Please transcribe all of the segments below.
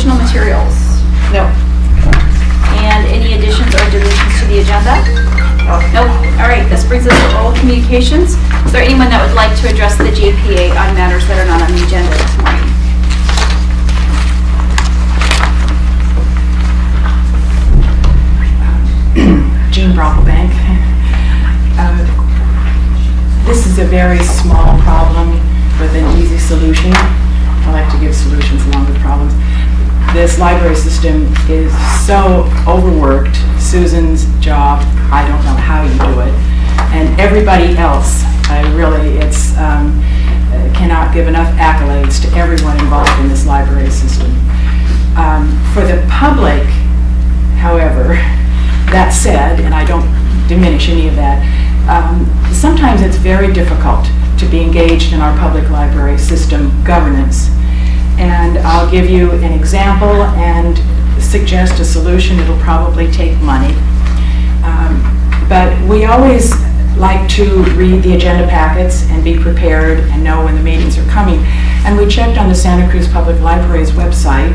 additional materials? No. And any additions or deletions to the agenda? Nope. All right, this brings us to oral communications. Is there anyone that would like to address the JPA on matters that are not on the agenda this morning? Jean Brocklebank. This is a very small problem with an easy solution. I like to give solutions along with problems. This library system is so overworked. Susan's job, I don't know how you do it. And everybody else, cannot give enough accolades to everyone involved in this library system. For the public, however, that said, and I don't diminish any of that, sometimes it's very difficult to be engaged in our public library system governance. And I'll give you an example and suggest a solution. It'll probably take money. But we always like to read the agenda packets and be prepared and know when the meetings are coming. And we checked on the Santa Cruz Public Library's website,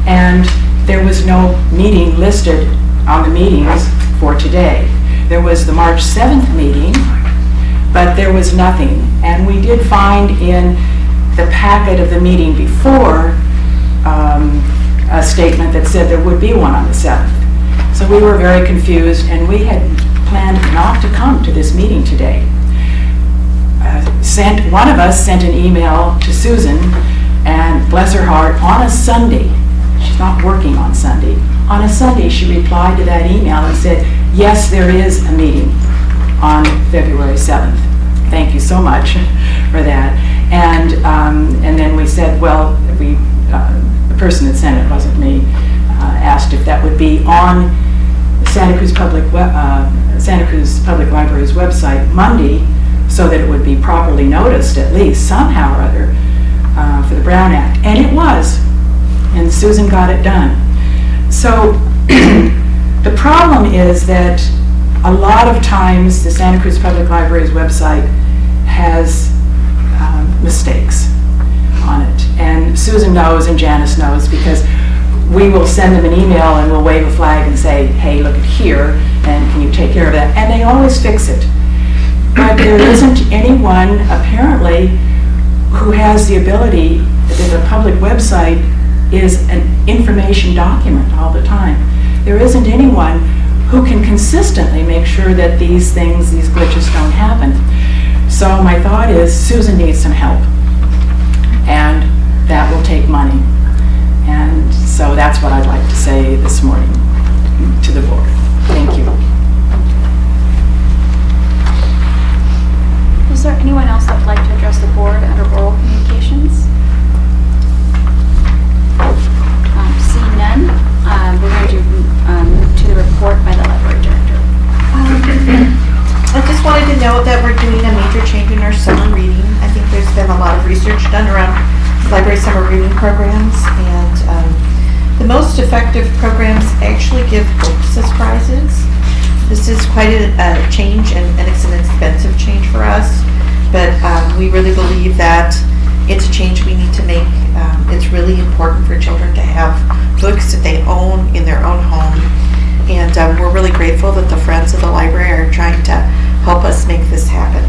and there was no meeting listed on the meetings for today. There was the March 7th meeting, but there was nothing. And we did find in the packet of the meeting before a statement that said there would be one on the 7th. So we were very confused, and we had planned not to come to this meeting today. One of us sent an email to Susan, and bless her heart, on a Sunday, she's not working on Sunday, on a Sunday she replied to that email and said, yes, there is a meeting on February 7th. Thank you so much for that. And then we said, well, the person that sent it, wasn't me, asked if that would be on Santa Cruz Public Library's website Monday, so that it would be properly noticed, at least somehow or other, for the Brown Act. And it was, and Susan got it done. So the problem is that a lot of times the Santa Cruz Public Library's website has mistakes on it. And Susan knows and Janice knows, because we will send them an email and we'll wave a flag and say, hey, look at here, and can you take care of that? And they always fix it. But there isn't anyone, apparently, who has the ability, that a public website is an information document all the time. There isn't anyone who can consistently make sure that these things, these glitches don't happen. So my thought is Susan needs some help, and that will take money. And so that's what I'd like to say this morning to the board. Thank you. Is there anyone else that would like to address the board under oral communications? Seeing none, we're going to move to the report by the library director. I just wanted to note that we're doing a major change in our summer reading. I think there's been a lot of research done around library summer reading programs, and the most effective programs actually give books as prizes. This is quite a change, and it's an expensive change for us, but we really believe that it's a change we need to make. It's really important for children to have books that they own in their own home, and we're really grateful that the Friends of the Library are trying to help us make this happen.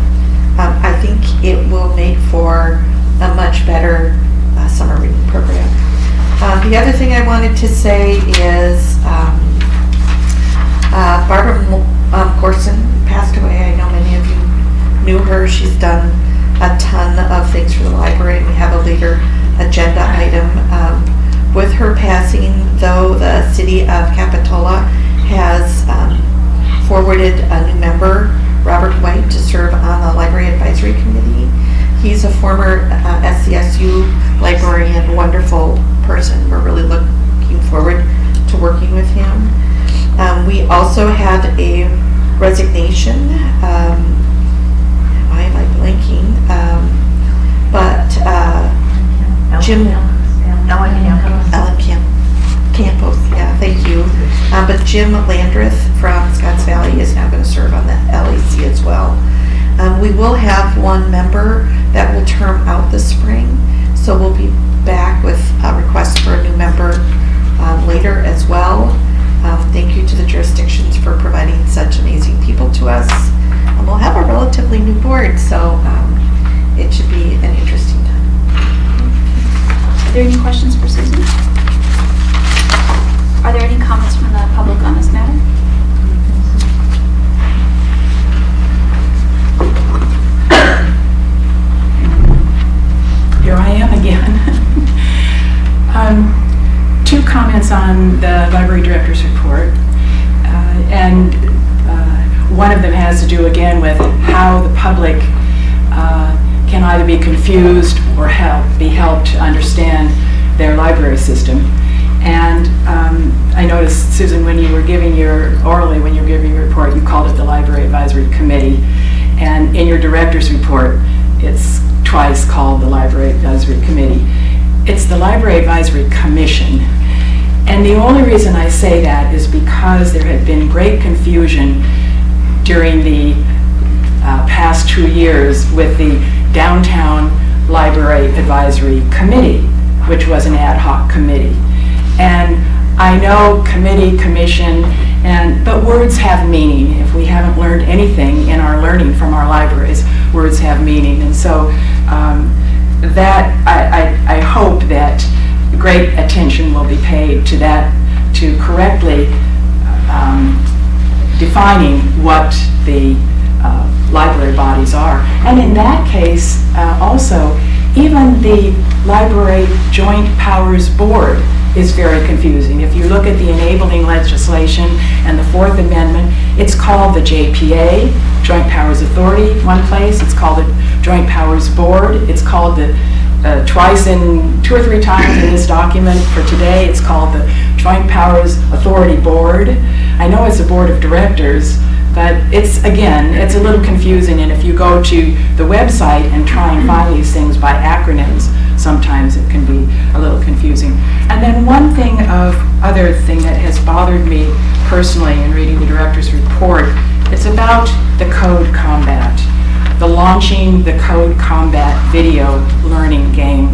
I think it will make for a much better summer reading program. The other thing I wanted to say is Barbara Corson passed away. I know many of you knew her. She's done a ton of things for the library, and we have a later agenda item. With her passing, though, the city of Capitola has forwarded a new member, Robert White, to serve on the Library Advisory Committee. He's a former SCSU librarian, wonderful person. We're really looking forward to working with him. We also had a resignation. Why am I blanking? Jim Ellen Campos, yeah, thank you. But Jim Landreth from Scotts Valley is now going to serve on the LAC as well. We will have one member that will term out this spring, so we'll be back with a request for a new member member later as well. Thank you to the jurisdictions for providing such amazing people to us. And we'll have a relatively new board, so it should be an interesting time. Are there any questions for Susan? Are there any comments from the public on this matter? Here I am again. Two comments on the library director's report, and one of them has to do again with how the public can either be confused or be helped to understand their library system. And I noticed, Susan, when you were giving your report, you called it the Library Advisory Committee, and in your director's report, it's twice called the Library Advisory Committee. It's the Library Advisory Commission. And the only reason I say that is because there had been great confusion during the past 2 years with the Downtown Library Advisory Committee, which was an ad hoc committee. And I know committee, commission, but words have meaning. If we haven't learned anything in our learning from our libraries, words have meaning. And so I hope that great attention will be paid to that, to correctly defining what the library bodies are. And in that case, also, even the Library Joint Powers Board is very confusing. If you look at the enabling legislation and the Fourth Amendment, it's called the JPA, Joint Powers Authority, one place. It's called the Joint Powers Board. It's called the two or three times in this document for today, it's called the Joint Powers Authority Board. I know it's a board of directors, but it's a little confusing, and if you go to the website and try and find these things by acronyms, sometimes it can be a little confusing. And then one other thing that has bothered me personally in reading the director's report, it's about the Code Combat. The launching the Code Combat video learning game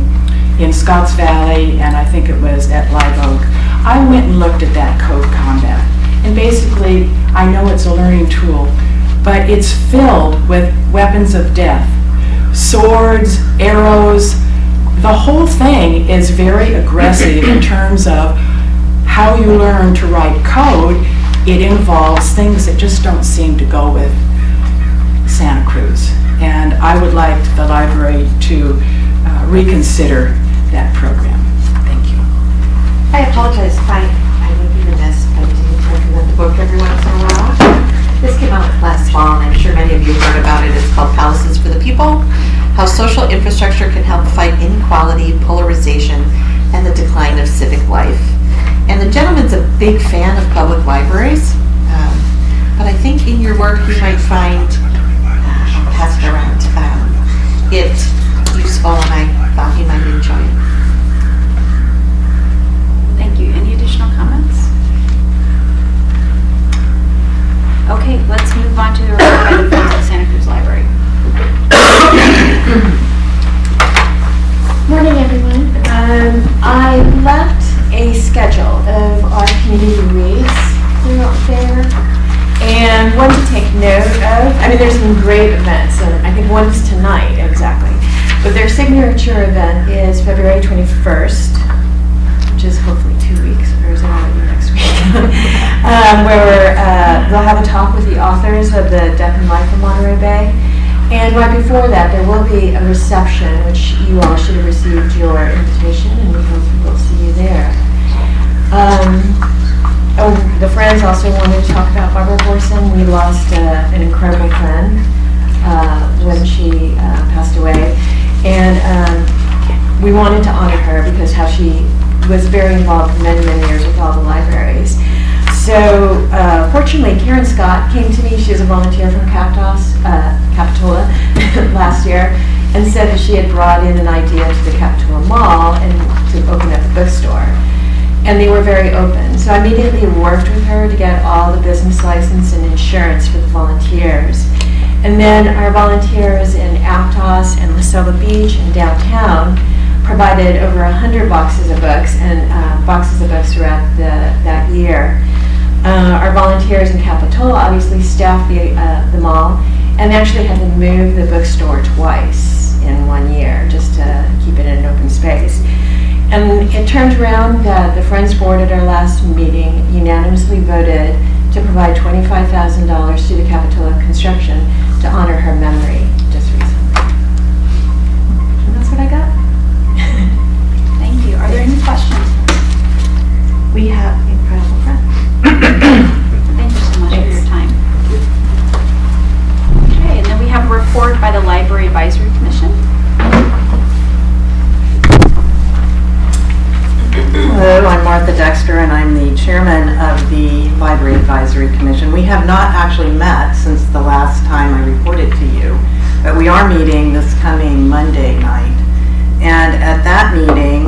in Scotts Valley, and I think it was at Live Oak. I went and looked at that Code Combat, and basically I know it's a learning tool, but it's filled with weapons of death, swords, arrows. The whole thing is very aggressive in terms of how you learn to write code. It involves things that just don't seem to go with Santa Cruz, and I would like the library to reconsider that program. Thank you. I apologize if I would be remiss if I didn't recommend the book every once in a while. This came out last fall, and I'm sure many of you heard about it. It's called Palaces for the People: How Social Infrastructure Can Help Fight Inequality, Polarization, and the Decline of Civic Life. And the gentleman's a big fan of public libraries, but I think in your work you might find pass it around. It's useful, and I thought you might enjoy it. Thank you. Any additional comments? Okay, let's move on to the report by the Friends of Santa Cruz Library. Morning, everyone. I left a schedule of our community reads throughout there, and one to take note of. I mean, there's some great events, and I think one's tonight, exactly. But their signature event is February 21st, which is hopefully 2 weeks, or is it already next week? Where they'll have a talk with the authors of the Death and Life of Monterey Bay. And right before that, there will be a reception, which you all should have received your invitation, and we hope we'll see you there. The Friends also wanted to talk about Barbara Borson. We lost an incredible friend when she passed away, and we wanted to honor her because how she was very involved for many, many years with all the libraries. So fortunately, Karen Scott came to me. She was a volunteer from Capitola last year, and said that she had brought in an idea to the Capitola Mall and to open up a bookstore. And they were very open. So I immediately worked with her to get all the business license and insurance for the volunteers. And then our volunteers in Aptos and La Selva Beach and downtown provided over 100 boxes of books throughout that year. Our volunteers in Capitola obviously staffed the mall, and they actually had to move the bookstore twice in 1 year just to keep it in an open space. And it turned around that the Friends Board at our last meeting unanimously voted to provide $25,000 to the Capitola Construction to honor her memory just recently. And that's what I got. Thank you. Are there any questions? We have incredible friends. Thank you so much for your time. Okay, and then we have a report by the Library Advisory Commission. Hello, I'm Martha Dexter, and I'm the chairman of the Library Advisory Commission. We have not actually met since the last time I reported to you, but we are meeting this coming Monday night. And at that meeting,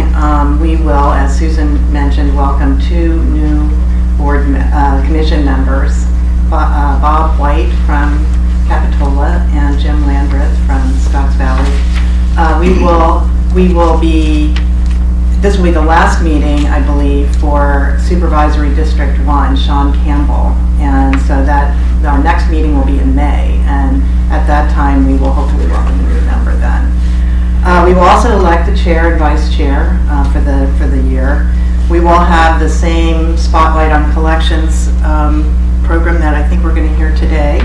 we will, as Susan mentioned, welcome 2 new board commission members, Bob White from Capitola and Jim Landreth from Scotts Valley. This will be the last meeting, I believe, for Supervisory District 1, Sean Campbell. And so that our next meeting will be in May. And at that time, we will hopefully welcome a new member then. We will also elect the chair and vice chair for the year. We will have the same Spotlight on Collections program that I think we're going to hear today.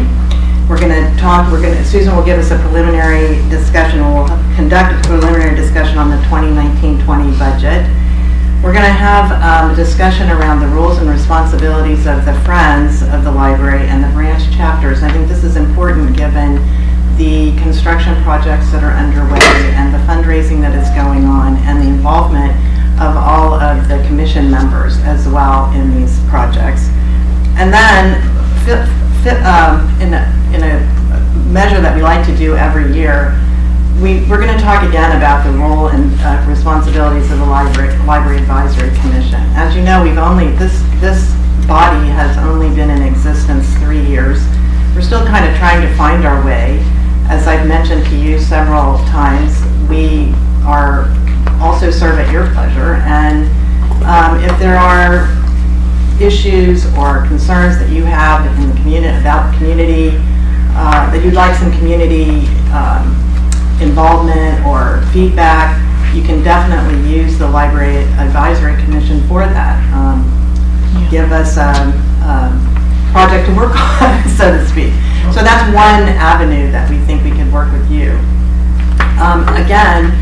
Susan will give us a preliminary discussion. We'll conduct a preliminary discussion on the 2019-20 budget. We're going to have a discussion around the rules and responsibilities of the Friends of the Library and the branch chapters. And I think this is important given the construction projects that are underway and the fundraising that is going on and the involvement of all of the commission members as well in these projects. And then in a measure that we like to do every year, we're going to talk again about the role and responsibilities of the Library Advisory Commission. As you know, this body has only been in existence 3 years. We're still kind of trying to find our way. As I've mentioned to you several times, we are also serve at your pleasure, and if there are issues or concerns that you have in the community about community, that you'd like some community involvement or feedback, you can definitely use the Library Advisory Commission for that. Give us a project to work on, so to speak. So that's one avenue that we think we could work with you. Again,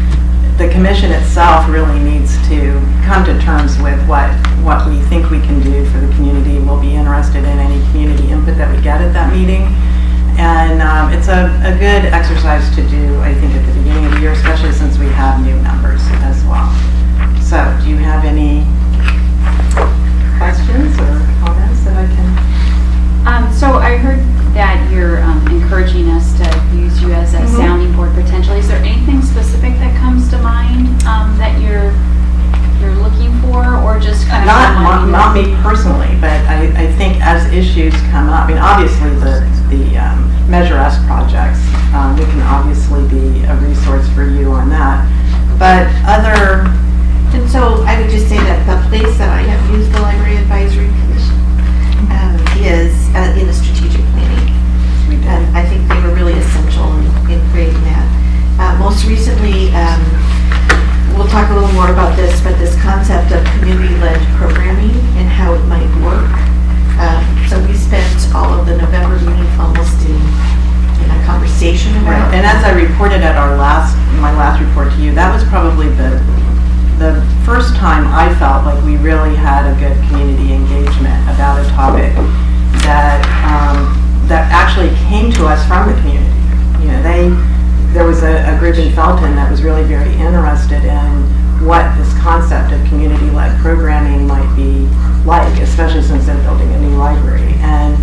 the commission itself really needs to come to terms with what we think we can do for the community. We'll be interested in any community input that we get at that meeting. And it's a good exercise to do, I think, at the beginning of the year, especially since we have new members as well. So, do you have any questions or comments that I can? So I heard that you're encouraging us to use you as a sounding board potentially. Is there anything specific that comes to mind that you're looking for, or just kind of not me personally, but I think as issues come up, I mean, obviously the Measure Us projects, we can obviously be a resource for you on that. But other, And so I would just say that the place that I have used the Library Advisory Commission is in the strategic planning. And I think they were really essential in creating that. Most recently, we'll talk a little more about this, but this concept of community-led programming and how it might work. So we spent all of the November meeting almost in a conversation around. And as I reported at my last report to you, that was probably the first time I felt like we really had a good community engagement about a topic that actually came to us from the community. You know, there was a group in Felton that was really very interested in what this concept of community-led programming might be like, especially since they're building a new library. And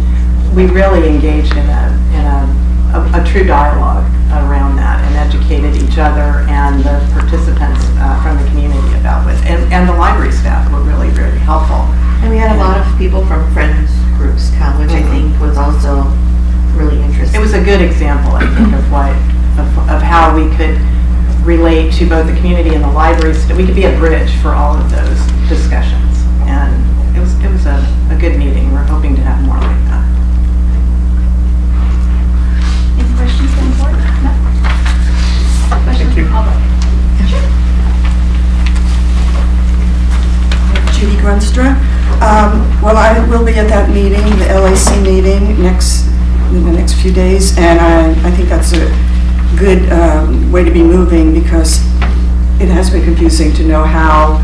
we really engaged in a true dialogue around that and educated each other and the participants from the community about it. And the library staff were really, really helpful. And we had a lot of people from Friends groups come, which I think was also really interesting. It was a good example, I think, of how we could relate to both the community and the libraries, that we could be a bridge for all of those discussions. And it was a good meeting. We're hoping to have more like that. Any questions from the board? No? Questions from the public? Sure. Judy Grunstra. Well, I will be at that meeting, the LAC meeting, in the next few days, and I think that's a good way to be moving, because it has been confusing to know how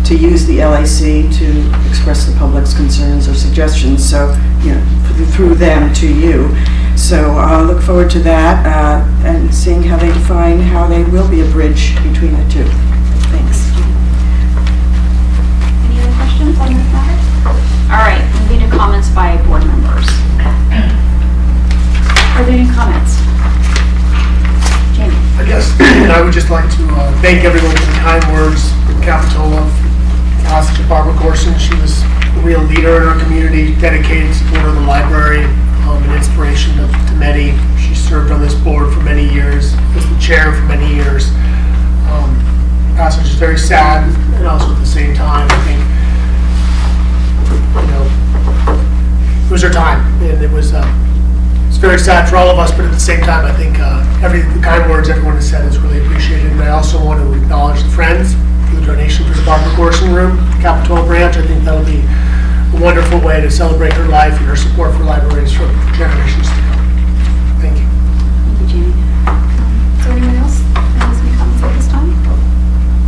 to use the LAC to express the public's concerns or suggestions, so, you know, through them to you. So I'll look forward to that and seeing how they define how they will be a bridge between the two. Thanks. Any other questions on this matter? All right, moving to comments by board members. Are there any comments? Jamie? I guess I would just like to thank everyone for the kind words in capital of Barbara Gorson. She was a real leader in our community, dedicated supporter of the library, an inspiration to many. She served on this board for many years, was the chair for many years. Passage is very sad, and also at the same time, I think, you know, it was her time, and it was it's very sad for all of us, but at the same time, I think the kind words everyone has said is really appreciated. And I also want to acknowledge the Friends for the donation for the Barbara Gorson Room, Capitol branch. I think that'll be a wonderful way to celebrate her life and her support for libraries for generations to come. Thank you. Thank you, Jamie. Is there anyone else that has any comments at this time?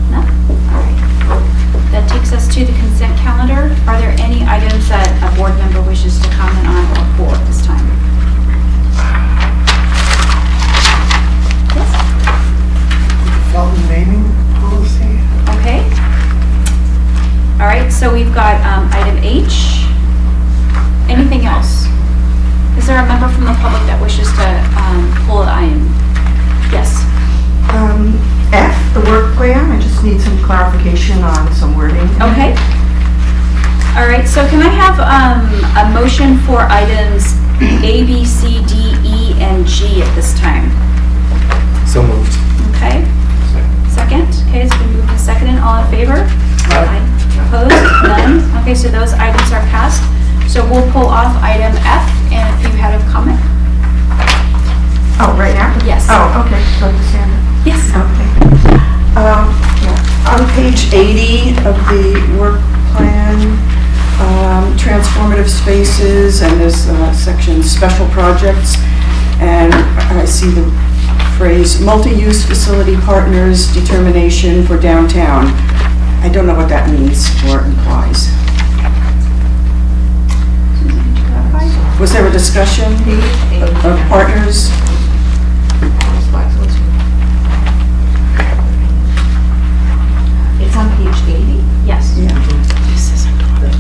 No? All right. That takes us to the consent calendar. Are there any items that a board member wishes to comment on or for at this time? Yes? Felton naming policy. Okay. All right, so we've got item H. Anything else? Is there a member from the public that wishes to pull an item? Yes. F, the work plan, I just need some clarification on some wording. Okay. All right, so can I have a motion for items A, B, C, D, E, and G at this time? So moved. Okay. Second. Okay, it's been moved and seconded. All in favor? Aye. Opposed? None? Okay, so those items are passed. So we'll pull off item F, and if you had a comment? Oh, right now? Yes. Oh, okay, so Sandra. Yes. Okay. Yeah. On page 80 of the work plan, transformative spaces, and there's section special projects, and I see the phrase multi-use facility partners determination for downtown. I don't know what that means or implies. Was there a discussion of partners? It's on page 80. Yes. Yeah.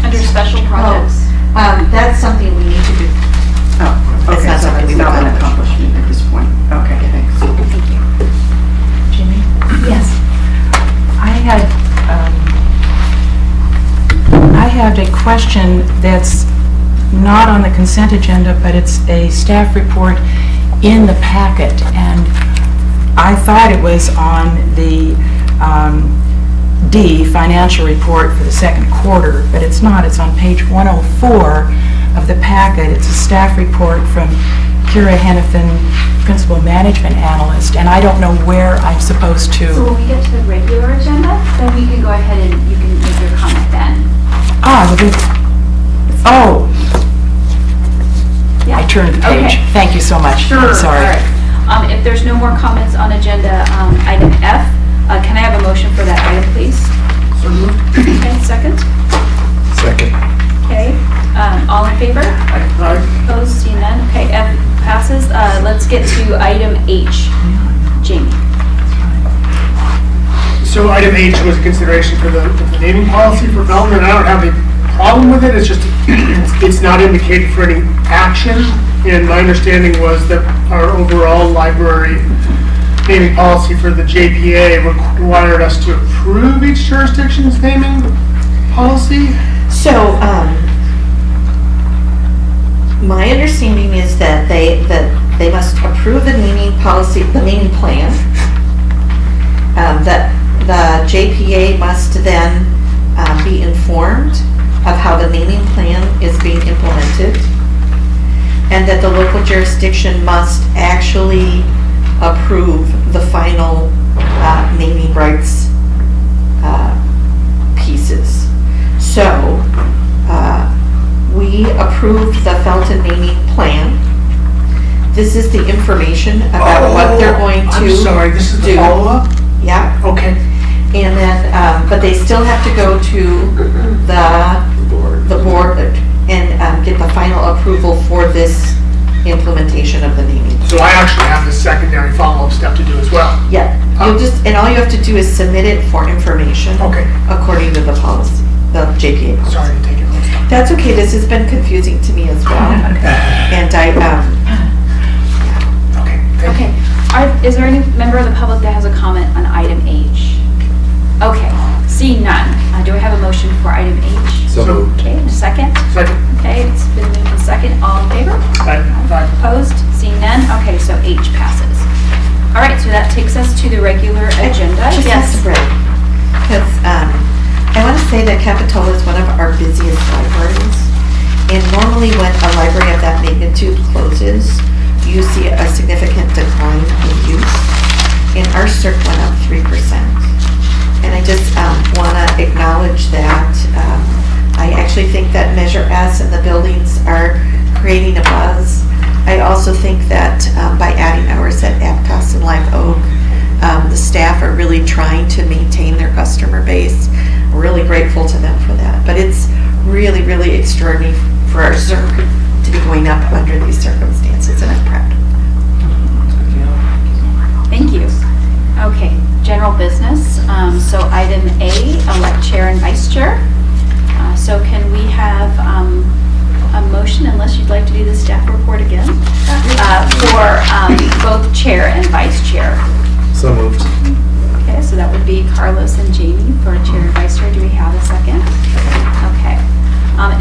Under special projects. That's something we need to do. Oh, okay, That's so not it's something not we've an accomplishment at this point. Okay, thanks. Thank you. Jimmy? Yes. I had a question that's not on the consent agenda, but it's a staff report in the packet, and I thought it was on the D, financial report for the second quarter, but it's not. It's on page 104 of the packet. It's a staff report from Kira Hennepin, Principal Management Analyst, and I don't know where I'm supposed to... So when we get to the regular agenda, then we can go ahead and you can make your comment then. Oh, Yeah. I turned the page. Okay. Thank you so much. Sure. I'm sorry. All right. If there's no more comments on agenda item F, can I have a motion for that item, please? So moved. Okay, second. Second. Okay. All in favor? Aye. Opposed? Seeing none. Okay, F passes. Let's get to item H. Jamie. So item H was a consideration for the naming policy for Felton, and I don't have a problem with it. It's just it's not indicated for any action. And my understanding was that our overall library naming policy for the JPA required us to approve each jurisdiction's naming policy. So, my understanding is that they must approve the naming policy, the naming plan, JPA must then be informed of how the naming plan is being implemented, and that the local jurisdiction must actually approve the final naming rights pieces. So we approved the Felton naming plan. This is the information about what they're going to I'm sorry, this is the do. follow-up? Yeah. Okay. And then, but they still have to go to the board and get the final approval for this implementation of the naming. So I actually have the secondary follow-up step to do as well. Yeah, you'll just, and all you have to do is submit it for information. Okay. According to the policy, the JPA policy. Sorry to take your whole time. That's okay, this has been confusing to me as well. And Okay, thank you. Okay. Is there any member of the public that has a comment on item H? Okay, seeing none. Do I have a motion for item H? So moved. Okay, and a second? Second. Okay, it's been moved and second. All in favor? Aye. Opposed? Seeing none? Okay, so H passes. All right, so that takes us to the regular agenda. Just has to break. Because I want to say that Capitola is one of our busiest libraries. And normally when a library of that magnitude closes, you see a significant decline in use. And our CIRC went up 3%. And I just want to acknowledge that. I actually think that Measure S and the buildings are creating a buzz. I also think that by adding hours at Aptos and Live Oak, the staff are really trying to maintain their customer base. I'm really grateful to them for that. But it's really, really extraordinary for our CIRC to be going up under these circumstances, and I'm proud. Thank you. Okay, general business. So item A, elect chair and vice chair. So can we have a motion, unless you'd like to do the staff report again, for both chair and vice chair? So moved. Okay, so that would be Carlos and Jamie for chair and vice chair. Do we have a second? Okay.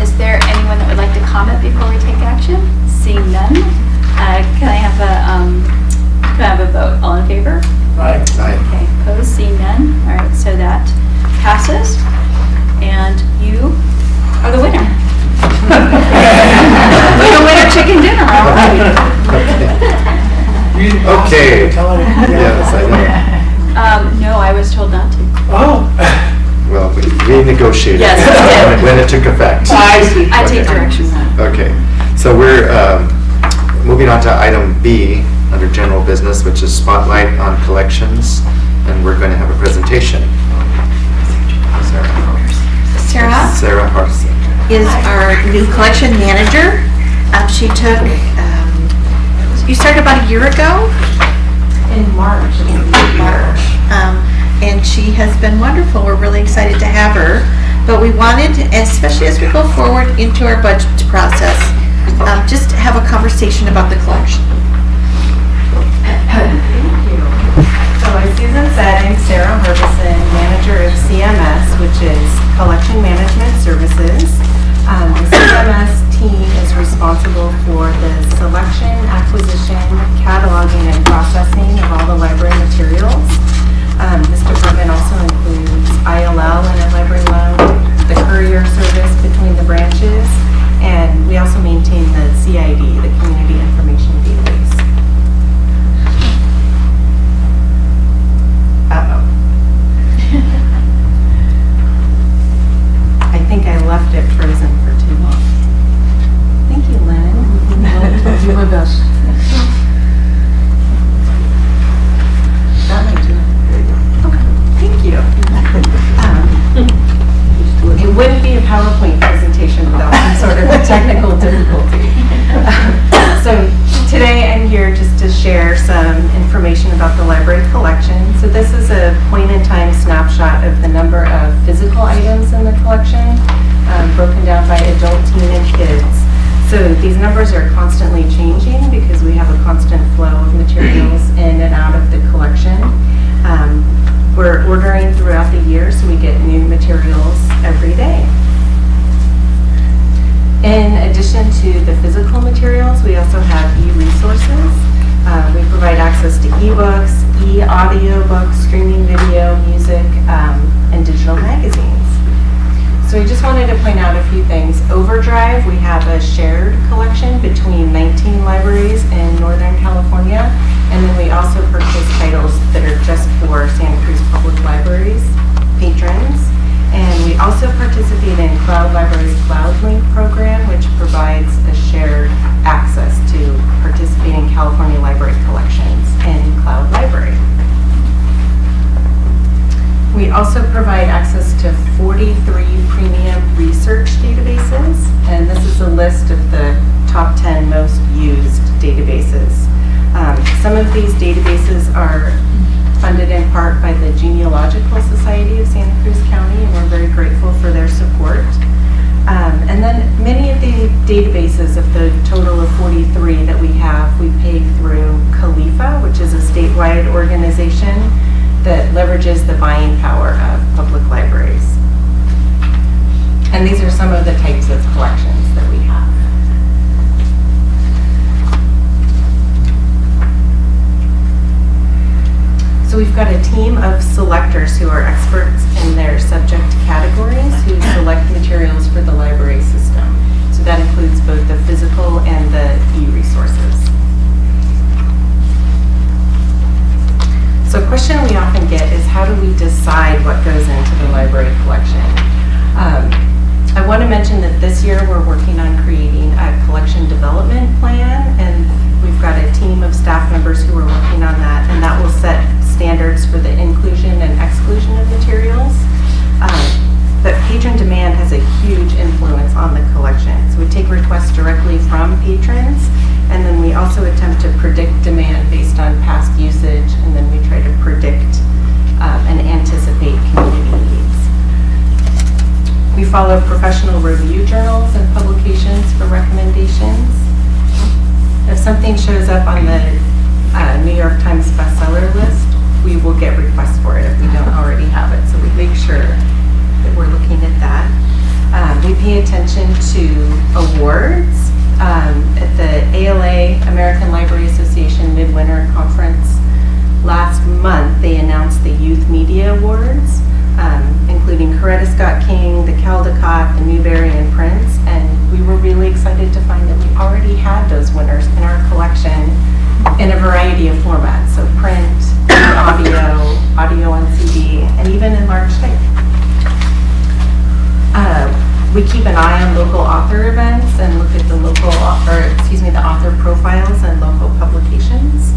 Is there anyone that would like to comment before we take action? Seeing none, can I have a vote? All in favor? Aye. Aye. Okay, opposed, seeing none. All right, so that passes. And you are the winner. We're the winner chicken dinner, all right. Okay. Yes, I know. No, I was told not to. Oh. Well, we negotiated. Yes, we did. When it took effect. I see. I take direction. Okay, so we're moving on to item B under general business, which is spotlight on collections, and we're going to have a presentation. Sarah Harson is our new collection manager. She took, you started about a year ago? In March. And she has been wonderful. We're really excited to have her. But we wanted, especially as we go forward into our budget process, just to have a conversation about the collection. So as Susan said, I'm Sarah Harbison, manager of CMS, which is Collection Management Services. The CMS team is responsible for the selection, acquisition, cataloging, and processing of all the library materials. This department also includes ILL and a library loan, the courier service between the branches, and we also maintain the CID, the Community Information Database. I think I left it frozen for too long. Thank you, Lynn. I'll do my best. That might do it. Thank you. It wouldn't be a PowerPoint presentation without some sort of technical difficulty. So today I'm here just to share some information about the library collection. So this is a point-in-time snapshot of the number of physical items in the collection, broken down by adult, teen, and kids. So these numbers are constantly changing because we have a constant flow of materials in and out of the collection. We're ordering throughout the year, so we get new materials every day. In addition to the physical materials, we also have e-resources. We provide access to e-books, e-audio books, streaming video, music, magazines. So I just wanted to point out a few things. Overdrive, we have a shared collection between 19 libraries in Northern California, and then we also purchase titles that are just for Santa Cruz Public Libraries patrons. And we also participate in Cloud Library's Cloud Link program, which provides a shared access to participating California library collections in Cloud Library. We also provide access to 43 premium research databases, and this is a list of the top 10 most used databases. Some of these databases are funded in part by the Genealogical Society of Santa Cruz County, and we're very grateful for their support. And then many of the databases, of the total of 43 that we have, we pay through CALIFA, which is a statewide organization that leverages the buying power of public libraries. And these are some of the types of collections that we have. So we've got a team of selectors who are experts in their subject categories who select materials for the library system. So that includes both the physical and the e-resources. So a question we often get is, how do we decide what goes into the library collection? I want to mention that this year we're working on creating a collection development plan, and we've got a team of staff members who are working on that, and that will set standards for the inclusion and exclusion of materials. But patron demand has a huge influence on the collection. So we take requests directly from patrons, and then we also attempt to predict demand based on past usage, and then we try to predict and anticipate community needs. We follow professional review journals and publications for recommendations. If something shows up on the New York Times bestseller list, we will get requests for it if we don't already have it. So we make sure that we're looking at that. We pay attention to awards. At the ALA, American Library Association Midwinter Conference last month, they announced the Youth Media Awards, including Coretta Scott King, the Caldecott, the Newbery, and Prince. And we were really excited to find that we already had those winners in our collection in a variety of formats. So print, audio on CD, and even in large type. We keep an eye on local author events and look at the the author profiles and local publications.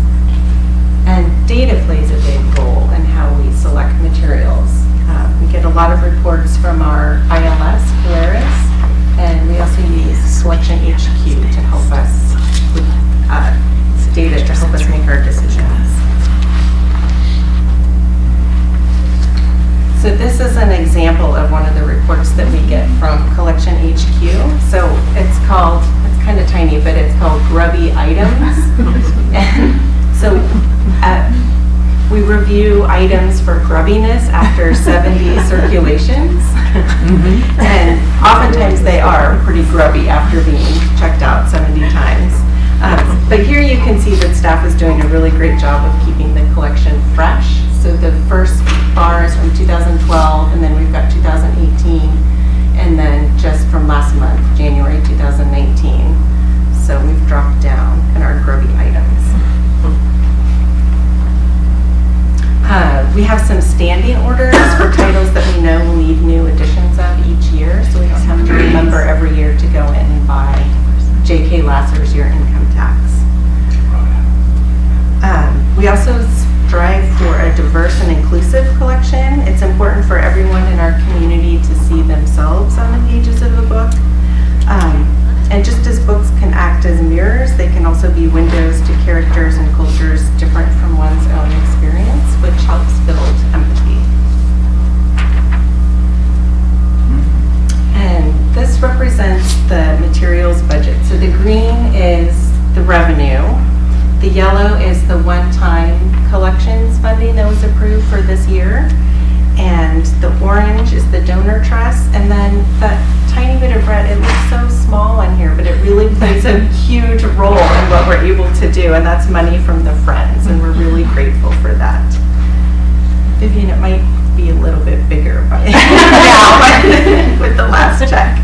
And data plays a big role in how we select materials. We get a lot of reports from our ILS, Polaris, and we also use Selection HQ to help us with data to help us make our decisions. So this is an example of one of the reports that we get from Collection HQ. So it's kind of tiny, but it's called Grubby Items. And so we review items for grubbiness after 70 circulations. And oftentimes they are pretty grubby after being checked out 70 times. But here you can see that staff is doing a really great job of keeping the collection fresh. So the first bar is from 2012, and then we've got 2018, and then just from last month, January 2019. So we've dropped down in our grubby items. We have some standing orders for titles that we know will need new editions of each year, so we don't have to remember every year to go in and buy J.K. Lasser's Your Income Tax. We also strive for a diverse and inclusive collection. It's important for everyone in our community to see themselves on the pages of a book. And just as books can act as mirrors, they can also be windows to characters and cultures different from one's own experience, which helps build empathy. And this represents the materials budget. So the green is the revenue. The yellow is the one-time collections funding that was approved for this year. And the orange is the donor trust. And then that tiny bit of red, it looks so small on here, but it really plays a huge role in what we're able to do. And that's money from the Friends. And we're really grateful for that. Vivian, it might be a little bit bigger by now with the last check.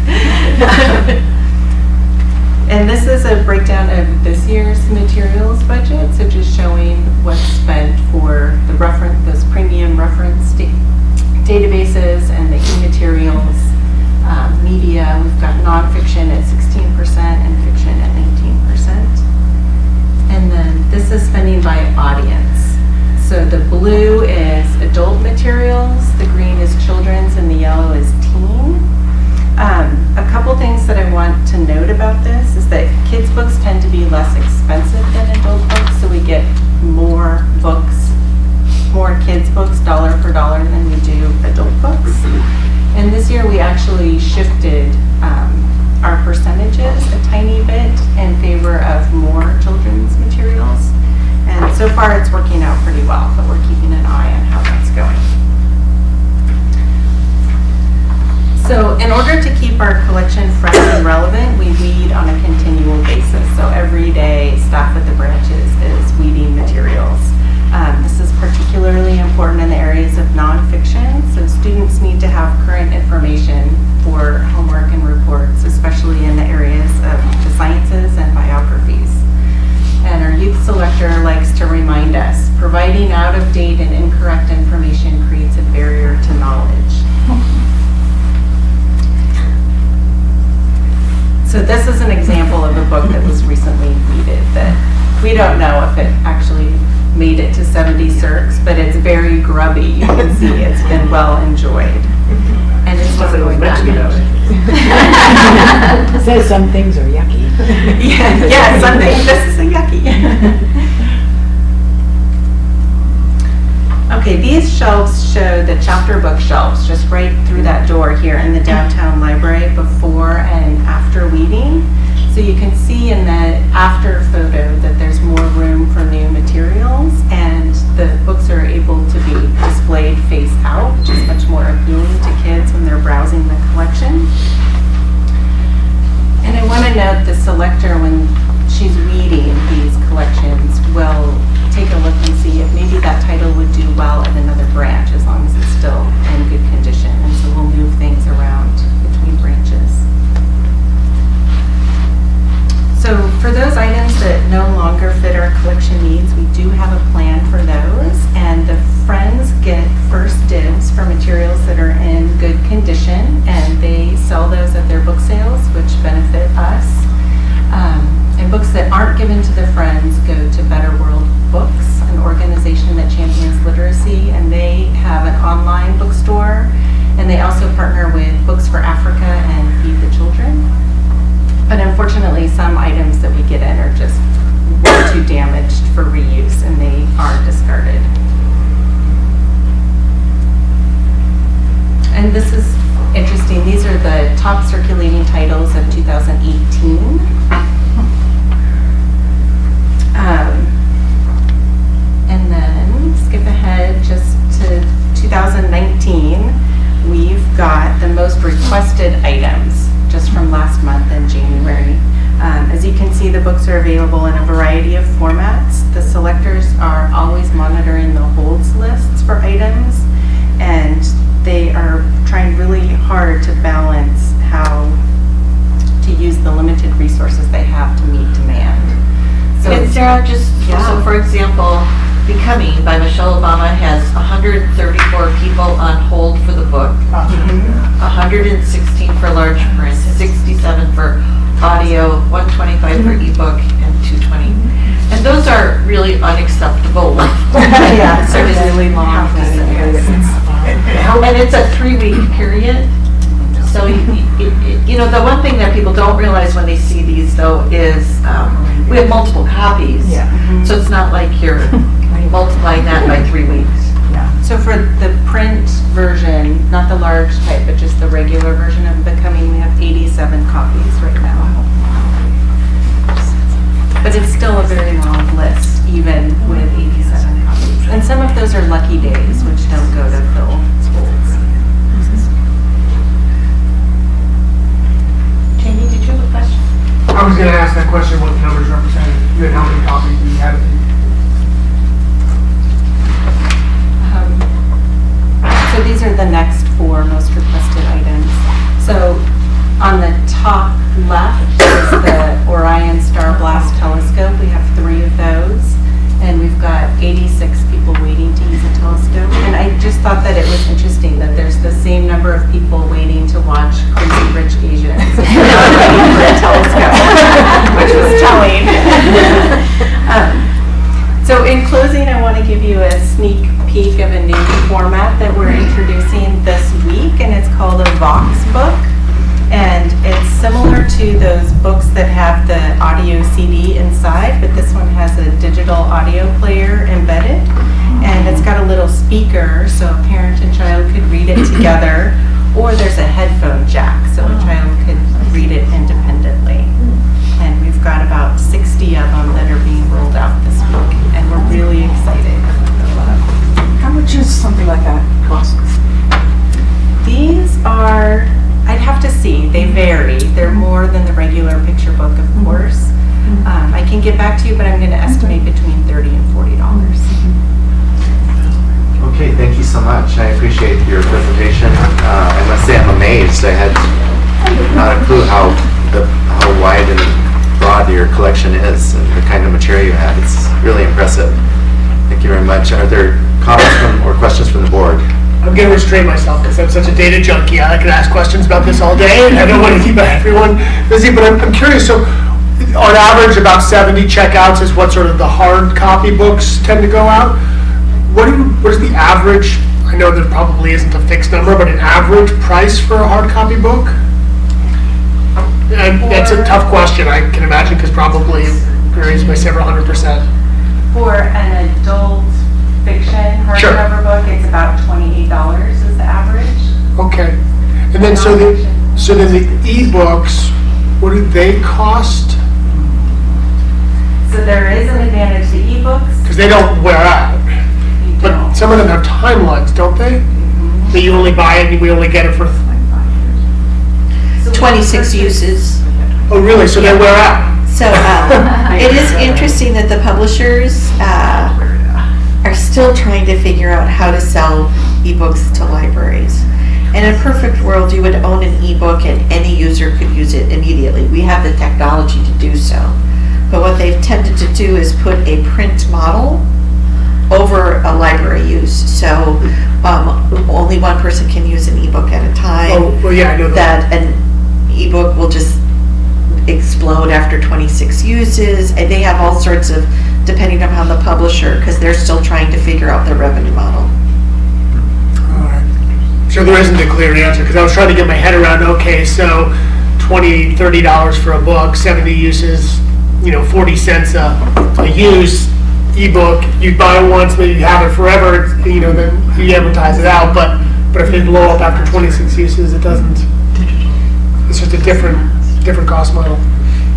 And this is a breakdown of this year's materials budget, so just showing what's spent for the those premium reference databases and the e-materials, media. We've got nonfiction at 16% and fiction at 19%. And then this is spending by audience. So the blue is adult materials, the green is children's, and the yellow is teen. A couple things that I want to note about this is that kids' books tend to be less expensive than adult books, so we get more books, more kids' books dollar for dollar than we do adult books. And this year we actually shifted our percentages a tiny bit in favor of more children's materials. And so far it's working out pretty well, but we're keeping an eye on how that's going. So in order to keep our collection fresh and relevant, we weed on a continual basis. So every day, staff at the branches is weeding materials. This is particularly important in the areas of nonfiction. So students need to have current information for homework and reports, especially in the areas of the sciences and biographies. And our youth selector likes to remind us, providing out-of-date and incorrect information creates a barrier to knowledge. So this is an example of a book that was recently weeded that we don't know if it actually made it to 70 circs, but it's very grubby. You can see it's been well enjoyed. And it's just going back. It says some things are yucky. Yeah, some things, this is a yucky. Okay, these shelves show the chapter book shelves just right through that door here in the downtown library before and after weeding. So you can see in the after photo that there's more room for new materials and the books are able to be displayed face out, which is much more appealing to kids when they're browsing the collection. And I want to note the selector, when she's weeding these collections, will take a look and see if maybe that title would do well in another branch as long as it's still in good condition. And so we'll move things around between branches. So for those items that no longer fit our collection needs, we do have a plan for those. And the friends get first dibs for materials that are in good condition, and they sell those at their book sales, which benefit us. And books that aren't given to the friends go to Better World Books, an organization that champions literacy, and they have an online bookstore, and they also partner with Books for Africa and Feed the Children. But unfortunately, some items that we get in are just way too damaged for reuse, and they are discarded. And this is interesting. These are the top circulating titles of 2018. And then skip ahead just to 2019. We've got the most requested items just from last month in January. As you can see, the books are available in a variety of formats. The selectors are always monitoring the holds lists for items, and they are trying really hard to balance how to use the limited resources they have to meet demand. So, And Sarah, so for example, Becoming by Michelle Obama has 134 people on hold for the book, 116 for large print, 67 for audio, 125 for ebook, and 220. And those are really unacceptable levels. yeah, it's a really long And it's a 3-week period. So, you know, the one thing that people don't realize when they see these, though, is we have multiple copies. Yeah. So it's not like you're multiplying that by 3 weeks. So for the print version, not the large type, but just the regular version of Becoming, we have 87 copies right now. But it's still a very long list, even with 87 copies. And some of those are lucky days, which don't go to fill holds. Jamie, did you have a question? I was going to ask that question, what the numbers represented, and how many copies we had. So So in closing, I want to give you a sneak peek of a new format that we're introducing this week, and it's called a Vox book. And it's similar to those books that have the audio CD inside, but this one has a digital audio player embedded. And it's got a little speaker, so a parent and child could read it together, or there's a headphone jack, so a child could read it independently. And we've got about 60 of them that are being rolled out this week, and we're really excited. How much is something like that cost? These are, I'd have to see, they vary. They're more than the regular picture book, of course. I can get back to you, but I'm going to estimate between $30 and $40. Okay, thank you so much. I appreciate your presentation. I must say I'm amazed. I had not a clue how wide and broad your collection is and the kind of material you have. It's really impressive. Thank you very much. Are there comments or questions from the board? I'm going to restrain myself because I'm such a data junkie. I could ask questions about this all day, and I don't want to keep everyone busy. But I'm curious. So, on average, about 70 checkouts is what sort of the hard copy books tend to go out. What is the average? I know there probably isn't a fixed number, but an average price for a hard copy book? And that's a tough question, I can imagine, because probably varies by several $100%. For an adult fiction hardcover book, it's about $28 is the average. Okay. And then so then the e-books, what do they cost? So there is an advantage to e-books. Because they don't wear out. But some of them have timelines, don't they? That you only buy it and we only get it for 26 uses. Oh, really? So they wear out? So it is interesting that the publishers are still trying to figure out how to sell ebooks to libraries. In a perfect world, you would own an ebook and any user could use it immediately. We have the technology to do so. But what they've tended to do is put a print model over a library use. So only one person can use an ebook at a time. Oh, well, yeah, I know that. That an ebook will just explode after 26 uses. And they have all sorts of, depending on the publisher, because they're still trying to figure out their revenue model. All right. So there isn't a clear answer, because I was trying to get my head around, okay, so $20, $30 for a book, 70 uses, 40 cents a use. Ebook, you buy it once, maybe you have it forever, then you advertise it out, but if they blow up after 26 uses, it doesn't. It's just a different cost model.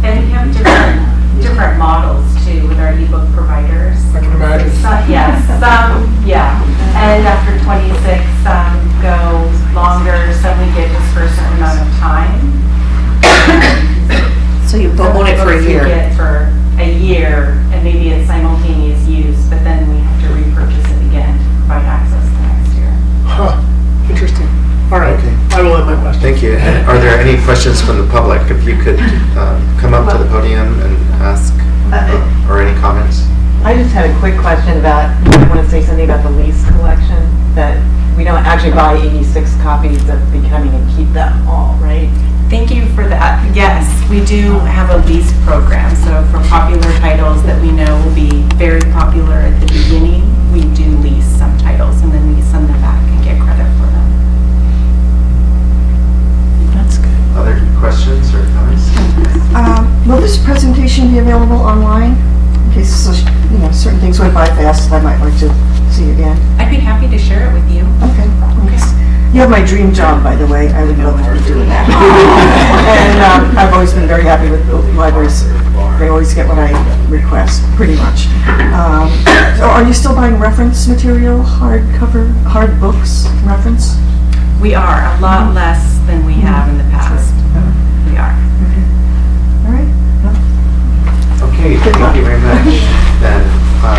And we have different models too with our ebook providers. I can imagine. Yes, and after 26, some go longer, some we get just for a certain amount of time. So you own it for a year. We get for a year, and maybe it's simultaneous use, but then we have to repurchase it again to provide access the next year. Huh. Interesting. All right. Okay. I will end my question. Thank you. And are there any questions from the public? If you could come up to the podium and ask, or any comments? I just had a quick question about, I want to say something about the lease collection, that we don't actually buy 86 copies of Becoming and keep them all, right? Thank you for that. Yes, we do have a lease program. So for popular titles that we know will be very popular at the beginning, we do lease some titles and then we send them back and get credit for them. That's good. Other questions or comments? Will this presentation be available online? In case certain things went by fast, I might like to see again. I'd be happy to share it with you. Okay, thanks. You have my dream job, by the way. I would love to be doing that. And I've always been very happy with the libraries. They always get what I request, pretty much. So are you still buying reference material, hard books, reference? We are a lot less than we have in the past. We are. All right. Okay, thank you very much. Then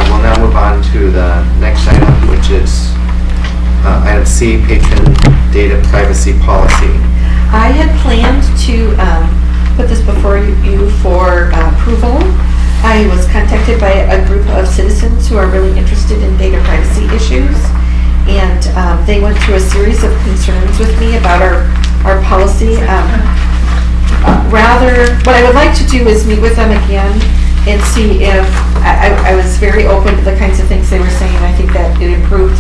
we'll now move on to the next item, which is item C, patron data privacy policy. I had planned to put this before you for approval. I was contacted by a group of citizens who are really interested in data privacy issues, and they went through a series of concerns with me about our policy. What I would like to do is meet with them again and see if I was very open to the kinds of things they were saying. I think that it improved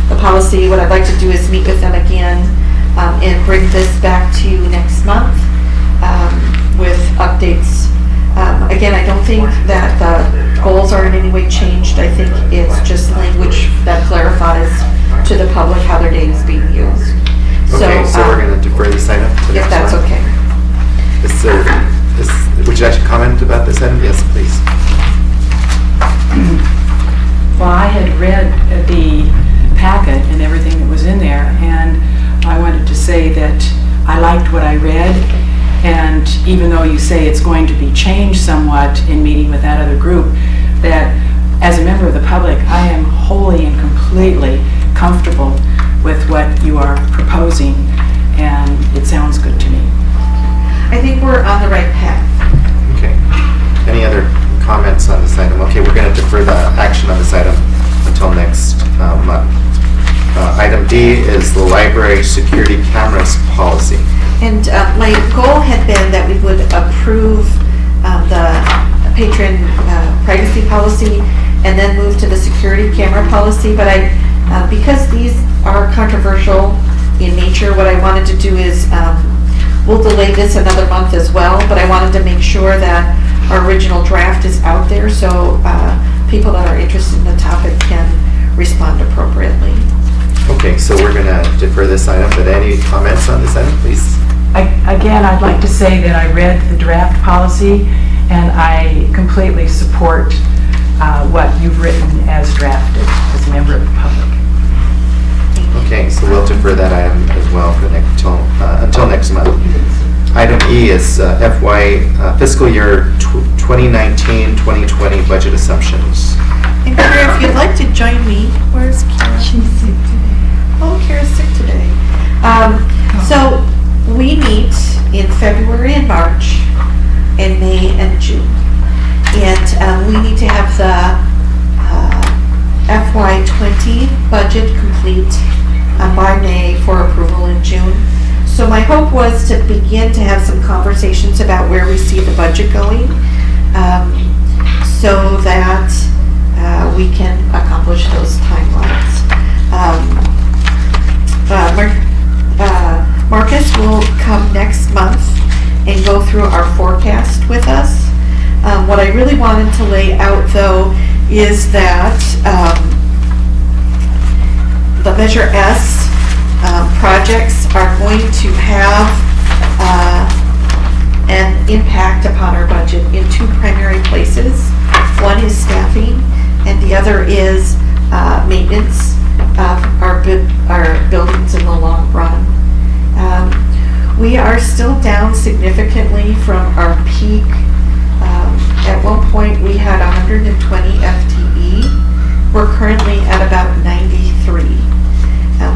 the policy. What I'd like to do is meet with them again and bring this back to you next month with updates. Again, I don't think that the goals are in any way changed. I think it's just language that clarifies to the public how their data is being used. Okay, so we're going to defer this item to if next that's month. okay. Would you like to comment about this item? Yes, please. Well, I had read the packet and everything that was in there, and I wanted to say that I liked what I read, and even though you say it's going to be changed somewhat in meeting with that other group, that as a member of the public, I am wholly and completely comfortable with what you are proposing, and it sounds good to me. I think we're on the right path. Okay. Any other comments on this item? Okay, we're going to defer the action on this item until next month. Item D is the library security cameras policy. And my goal had been that we would approve the patron privacy policy and then move to the security camera policy. But because these are controversial in nature, what I wanted to do is we'll delay this another month as well, but I wanted to make sure that our original draft is out there so people that are interested in the topic can respond appropriately. Okay, so we're going to defer this item, but any comments on this item, please? Again, I'd like to say that I read the draft policy, and I completely support what you've written as drafted as a member of the public. Okay, so we'll defer that item as well for until next month. Item E is fiscal year 2019-2020 budget assumptions. And Kara, if you'd like to join me, where's Kara? She's sick today. Oh, Kara's sick today. So we meet in February and March, and May and June. And we need to have the FY20 budget complete by May for approval in June. So my hope was to begin to have some conversations about where we see the budget going so that we can accomplish those timelines. Marcus will come next month and go through our forecast with us. What I really wanted to lay out though is that the Measure S projects are going to have an impact upon our budget in two primary places. One is staffing, and the other is maintenance of our buildings in the long run. We are still down significantly from our peak. At one point we had 120 FTE. We're currently at about 93.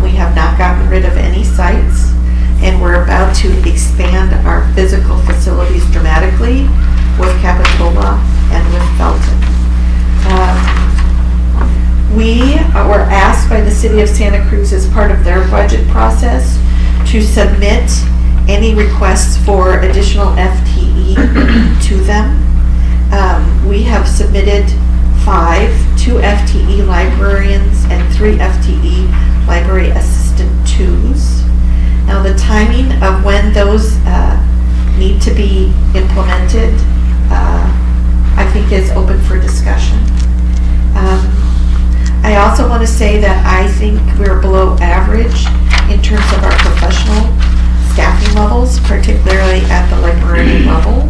We have not gotten rid of any sites, and we're about to expand our physical facilities dramatically with Capitola and with Felton. We were asked by the City of Santa Cruz as part of their budget process to submit any requests for additional FTE to them. We have submitted 2 FTE librarians and 3 FTE library assistant 2s. Now the timing of when those need to be implemented I think is open for discussion. I also want to say that I think we're below average in terms of our professional staffing levels, particularly at the librarian level.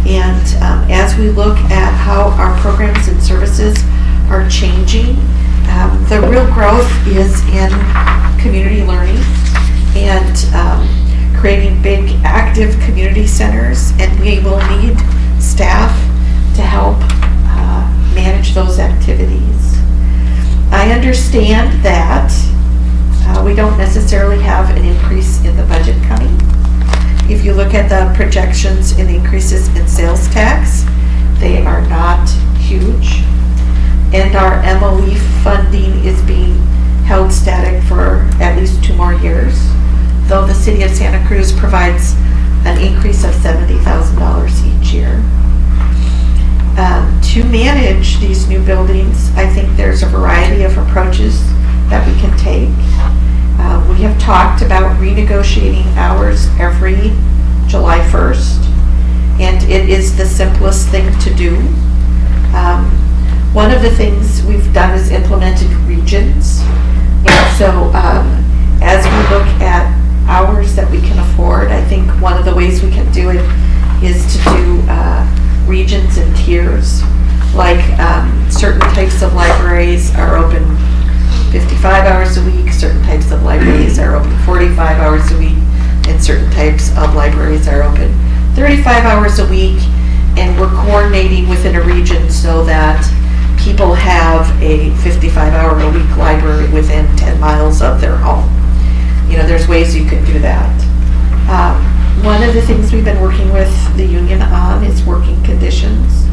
And as we look at how our programs and services are changing, the real growth is in community learning and creating big active community centers, and we will need staff to help manage those activities. I understand that we don't necessarily have an increase in the budget coming. If you look at the projections in the increases in sales tax, they are not huge. And our MOE funding is being held static for at least 2 more years, though the City of Santa Cruz provides an increase of $70,000 each year. To manage these new buildings, I think there's a variety of approaches that we can take. We have talked about renegotiating hours every July 1st, and it is the simplest thing to do. One of the things we've done is implemented regions, and so as we look at hours that we can afford, I think one of the ways we can do it is to do regions and tiers. Like certain types of libraries are open 55 hours a week, certain types of libraries are open 45 hours a week, and certain types of libraries are open 35 hours a week, and we're coordinating within a region so that people have a 55-hour-a-week library within 10 miles of their home. You know, there's ways you can do that. One of the things we've been working with the union on is working conditions,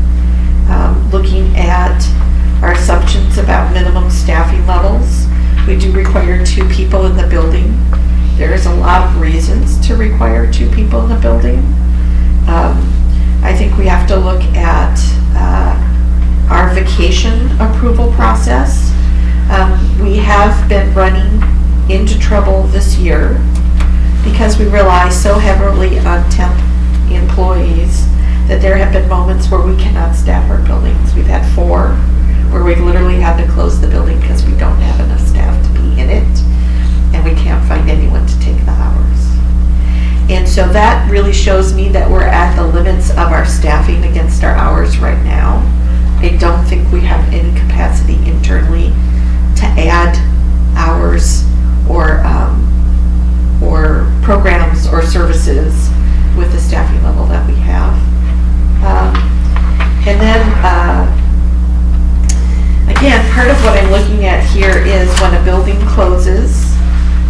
looking at our assumptions about minimum staffing levels. We do require 2 people in the building. There's a lot of reasons to require 2 people in the building. I think we have to look at our vacation approval process. We have been running into trouble this year because we rely so heavily on temp employees that there have been moments where we cannot staff our buildings. We've had 4 where we've literally had to close the building because we don't have enough staff to be in it, and we can't find anyone to take the hours. And so that really shows me that we're at the limits of our staffing against our hours right now. I don't think we have any capacity internally to add hours or programs or services with the staffing level that we have. And then, again, part of what I'm looking at here is when a building closes,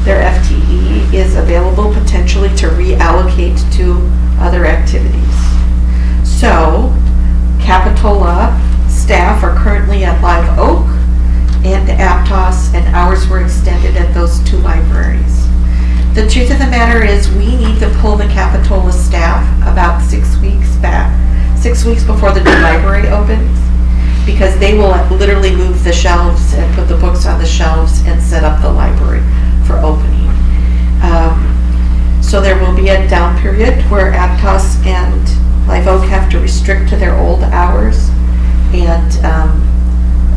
their FTE is available potentially to reallocate to other activities. So, Capitola staff are currently at Live Oak and Aptos, and hours were extended at those 2 libraries. The truth of the matter is we need to pull the Capitola staff about 6 weeks back, 6 weeks before the new library opens, because they will literally move the shelves and put the books on the shelves and set up the library for opening. So there will be a down period where Aptos and Live Oak have to restrict to their old hours, and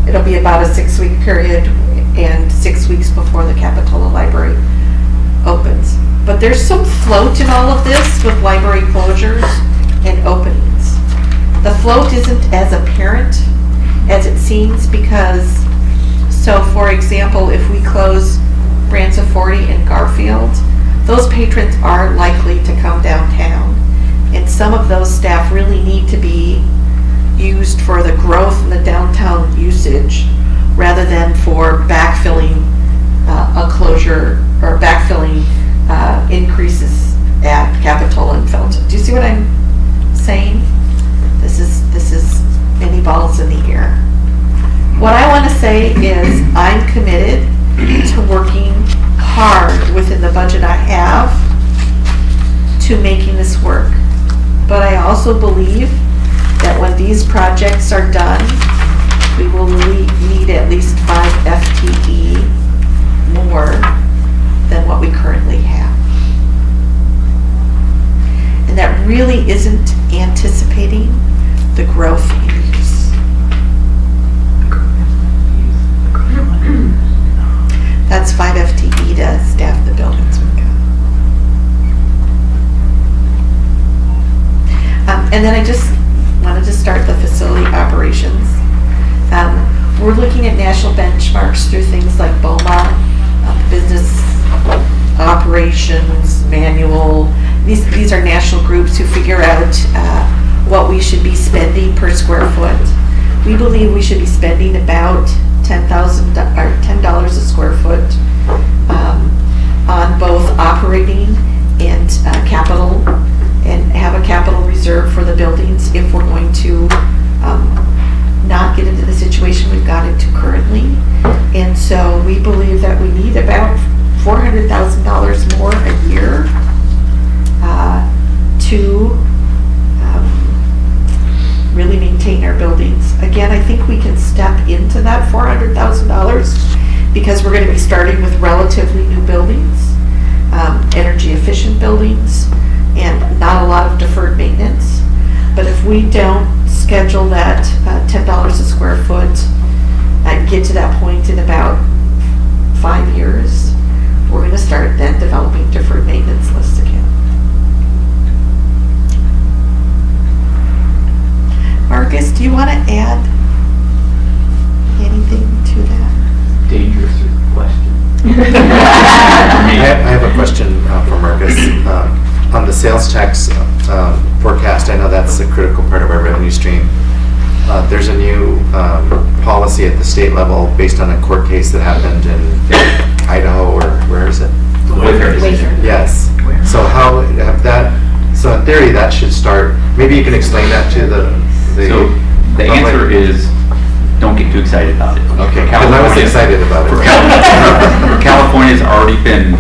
it'll be about a 6-week period and 6 weeks before the Capitola Library opens. But there's some float in all of this with library closures and openings. The float isn't as apparent as it seems because, so for example, if we close Branson 40 and Garfield, those patrons are likely to come downtown, and some of those staff really need to be used for the growth in the downtown usage rather than for backfilling a closure or backfilling increases at Capitola and Felton. Do you see what I'm saying? This is many balls in the air. What I want to say is I'm committed to working hard within the budget I have to making this work. But I also believe that when these projects are done, we will need at least 5 FTE more than what we currently have. And that really isn't anticipating the growth in use. That's 5 FTE to staff the buildings we've got. And then I just wanted to start the facility operations. We're looking at national benchmarks through things like BOMA, Business Operations Manual. These are national groups who figure out what we should be spending per square foot. We believe we should be spending about $10 a square foot on both operating and capital, and have a capital reserve for the buildings if we're going to not get into the situation we've got into currently. And so we believe that we need about $400,000 more a year to really maintain maintain our buildings. Again, I think we can step into that $400,000 because we're going to be starting with relatively new buildings, energy efficient buildings, and not a lot of deferred maintenance. But if we don't schedule that $10 a square foot and get to that point in about 5 years, we're going to start then developing deferred maintenance lists again. Marcus, do you want to add anything to that? Dangerous question. I have a question for Marcus. On the sales tax forecast, I know that's a critical part of our revenue stream. There's a new policy at the state level based on a court case that happened in Idaho, or where is it? Wayfair. Yes. So how have that? So in theory, that should start. Maybe you can explain that to the. So the answer is, don't get too excited about it. Okay. Because I was excited about it. California's already been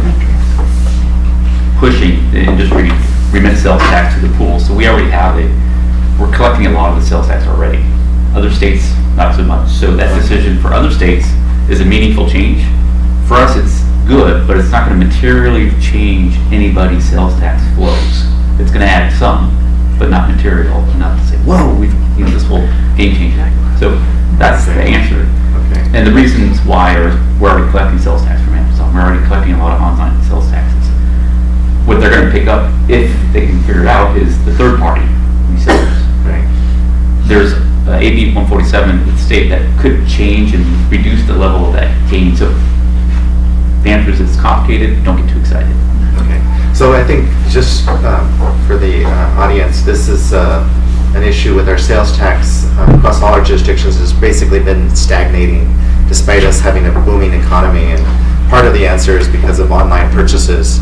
pushing the industry remit sales tax to the pool, so we already have it. We're collecting a lot of the sales tax already. Other states, not so much. So that decision for other states is a meaningful change. For us, it's good, but it's not going to materially change anybody's sales tax flows. It's going to add some, but not material enough to say, whoa, we've, this whole game changer. So that's the answer. Okay. And the reasons why are we're already collecting sales tax from Amazon. We're already collecting a lot of online sales taxes. What they're going to pick up, if they can figure it out, is the third party resellers. Right. There's AB 147 with the state that could change and reduce the level of that gain. So the answer is it's complicated. Don't get too excited. Okay. So I think just for the audience, this is an issue with our sales tax across all our jurisdictions has basically been stagnating despite us having a booming economy. And part of the answer is because of online purchases,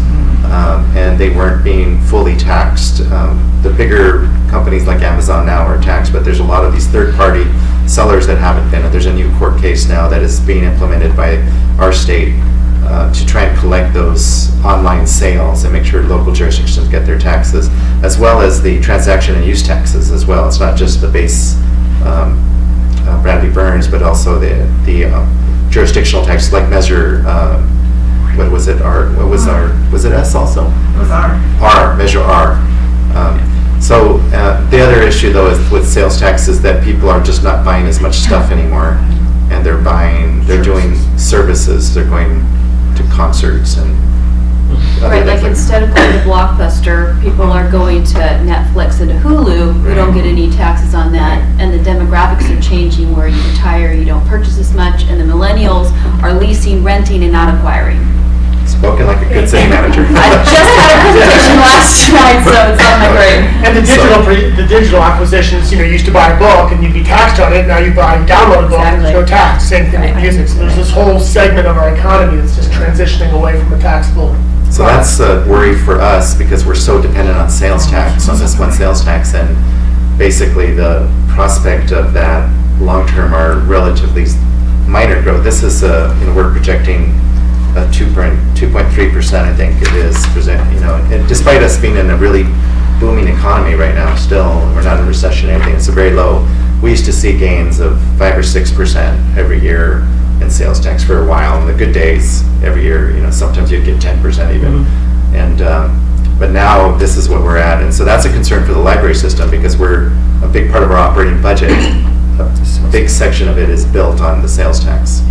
and they weren't being fully taxed. The bigger companies like Amazon now are taxed, but there's a lot of these third-party sellers that haven't been. There's a new court case now that is being implemented by our state to try and collect those online sales and make sure local jurisdictions get their taxes, as well as the transaction and use taxes as well. It's not just the base Bradley Burns, but also the jurisdictional taxes like Measure, what was it, was it S also? It was R. Measure R. So the other issue though is with sales tax is that people are just not buying as much stuff anymore, and they're doing services, they're going to concerts and Right, like instead of going to Blockbuster, people are going to Netflix and to Hulu. We don't get any taxes on that, and the demographics are changing where you retire, you don't purchase as much, and the millennials are leasing, renting, and not acquiring. Spoken like a good city manager. I just had a presentation last night, so it's on my brain. And the digital acquisitions, you used to buy a book and you'd be taxed on it. Now you download a book and there's no tax. Same thing with music. So there's this whole segment of our economy that's just transitioning away from a taxable. So that's a worry for us because we're so dependent on sales tax, on this one sales tax, and basically the prospect of that long-term are relatively minor growth. This is, we're projecting a 2.3%, I think it is, and despite us being in a really booming economy right now still, we're not in a recession or anything, it's a very low. We used to see gains of 5 or 6% every year in sales tax for a while. In the good days, every year, sometimes you'd get 10% even. Mm-hmm. And but now this is what we're at, and so that's a concern for the library system because we're a big part of our operating budget. A big section of it is built on the sales tax.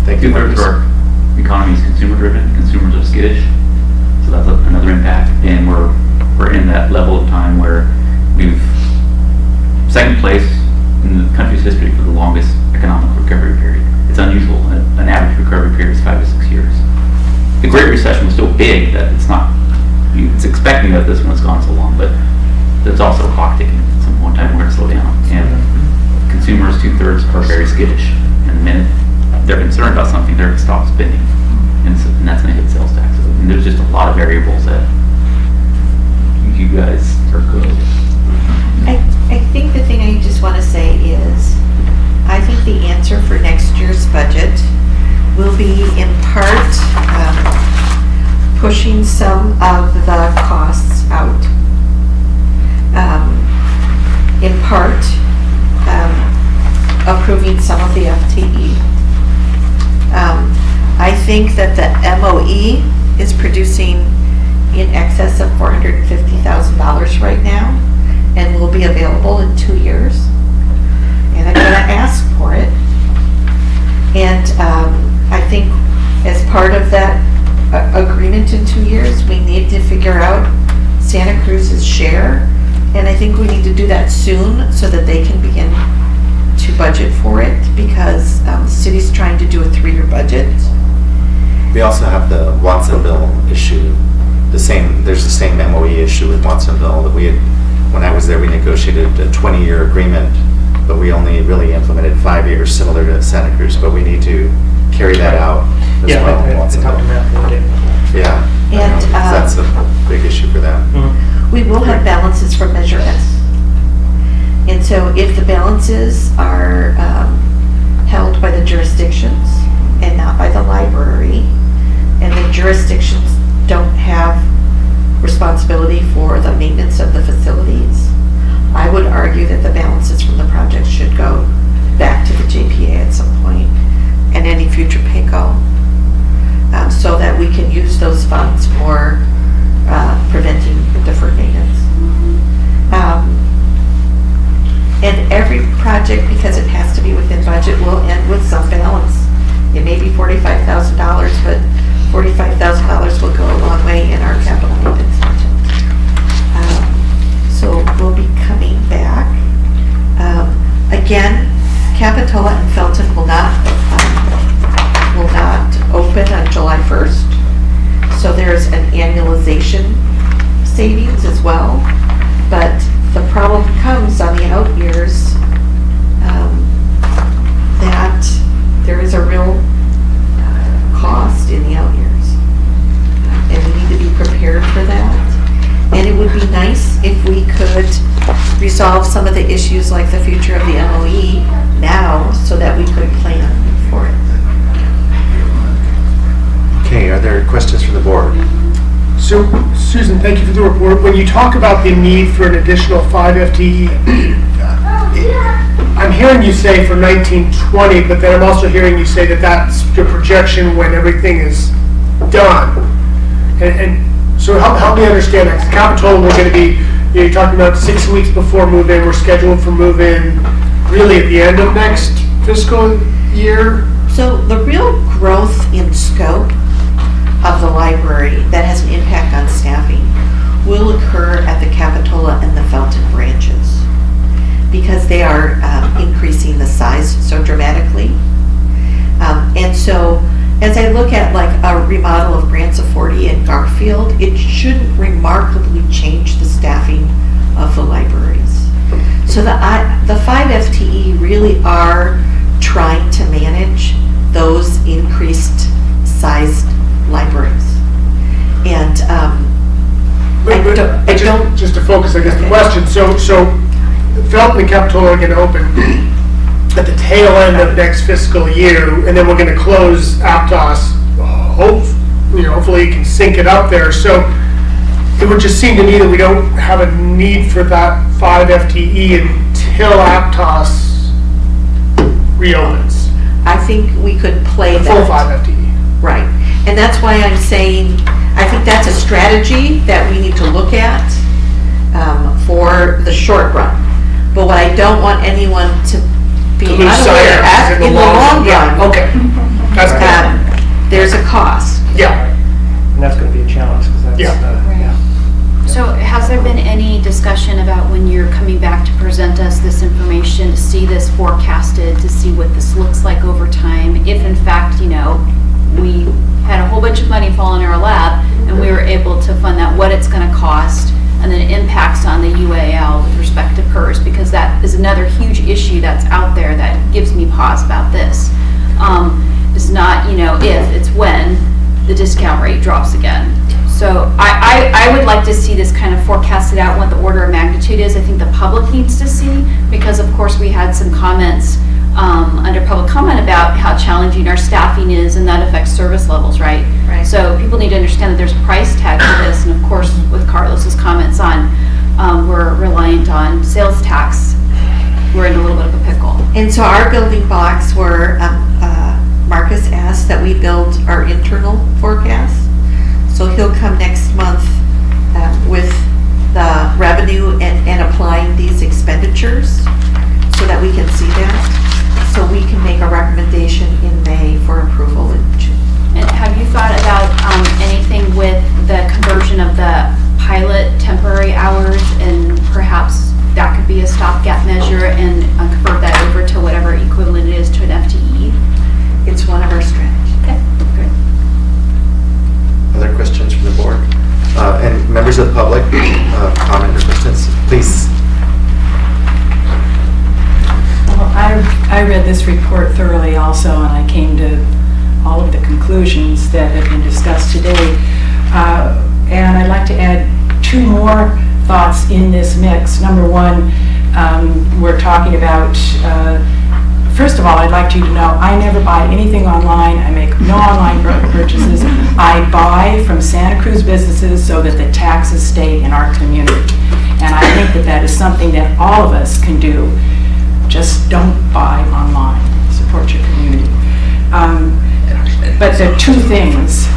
Thank you. Our economy is consumer driven. Consumers are skittish, so that's another impact. And we're in that level of time where we've second place in the country's history for the longest economic recovery period. It's unusual. An average recovery period is 5 to 6 years. The Great Recession was so big that it's expecting that this one's gone so long, but there's also a clock ticking. At some point in time, we're going to slow down. And consumers, 2/3, are very skittish. And the minute they're concerned about something, they're going to stop spending. And that's going to hit sales tax. And there's just a lot of variables that you guys are good. I think the thing I just want to say is, I think the answer for next year's budget will be in part pushing some of the costs out. In part, approving some of the FTE. I think that the MOE is producing in excess of $450,000 right now and will be available in 2 years. And I'm going to ask for it. And I think as part of that agreement in 2 years, we need to figure out Santa Cruz's share. And I think we need to do that soon so that they can begin to budget for it, because the city's trying to do a 3-year budget. We also have the Watsonville issue. There's the same MOE issue with Watsonville that we had, when I was there, we negotiated a 20-year agreement, but we only really implemented 5 years, similar to Santa Cruz, but we need to carry that out as well in Watsonville. Yeah, And that's a big issue for them. we will have balances from Measure S. And so if the balances are held by the jurisdictions and not by the library, and the jurisdictions don't have responsibility for the maintenance of the facilities, I would argue that the balances from the project should go back to the JPA at some point, and any future PAYCO, so that we can use those funds for preventing deferred maintenance. And every project, because it has to be within budget, will end with some balance. It may be $45,000, but $45,000 will go a long way in our capital maintenance budget. So we'll be coming back. Again, Capitola and Felton will not open on July 1st. So there's an annualization savings as well. But the problem comes on the out years that there is a real cost in the out years. And we need to be prepared for that. And it would be nice if we could resolve some of the issues like the future of the MOE now so that we could plan for it. Okay, are there questions from the board? So, Susan, thank you for the report. When you talk about the need for an additional 5 FTE, I'm hearing you say for 1920, but then I'm also hearing you say that that's your projection when everything is done. And so help me understand that. Capitola, we're going to be, you're talking about 6 weeks before move-in. We're scheduled for move-in really at the end of next fiscal year. So the real growth in scope of the library that has an impact on staffing will occur at the Capitola and the Felton branches, because they are increasing the size so dramatically. And so as I look at like a remodel of Branciforte and Garfield, it shouldn't remarkably change the staffing of the libraries. So the 5 FTE really are trying to manage those increased sized libraries. And just to focus, I guess, the question. So Felton and Capitola are going to open at the tail end of next fiscal year, and then we're going to close Aptos. Hopefully you can sync it up there. So it would just seem to me that we don't have a need for that 5 FTE until Aptos reopens. I think we could play the that. Full 5 FTE. Right. And that's why I'm saying, I think that's a strategy that we need to look at for the short run. But what I don't want anyone to be unaware of in the long run, okay. That's good. There's a cost. Yeah. And that's going to be a challenge because that's Right. So has there been any discussion about when you're coming back to present us this information, to see this forecasted, to see what this looks like over time, if in fact, we had a whole bunch of money fall in our lap and we were able to fund that, what it's going to cost, and then impacts on the UAL with respect to PERS, because that is another huge issue that's out there that gives me pause about this. It's not, if, it's when the discount rate drops again. So I would like to see this kind of forecasted out, what the order of magnitude is. I think the public needs to see, because of course we had some comments under public comment about how challenging our staffing is, and that affects service levels, right? Right. So people need to understand that there's a price tag to this, and of course with Carlos's comments on we're reliant on sales tax we're in a little bit of a pickle. And so our building blocks were, Marcus asked that we build our internal forecast. So he'll come next month with the revenue and applying these expenditures so that we can see that. So we can make a recommendation in May for approval in June. And have you thought about anything with the conversion of the pilot temporary hours, and perhaps that could be a stopgap measure and convert that over to whatever equivalent it is to an FTE? It's one of our strategies. Okay, good. Other questions from the board? And members of the public, comment or questions, please. Well, I read this report thoroughly also, and I came to all of the conclusions that have been discussed today. And I'd like to add two more thoughts in this mix. Number one, we're talking about, first of all, I'd like you to know I never buy anything online. I make no online purchases. I buy from Santa Cruz businesses so that the taxes stay in our community. And I think that that is something that all of us can do. Just don't buy online. Support your community. But there are two things.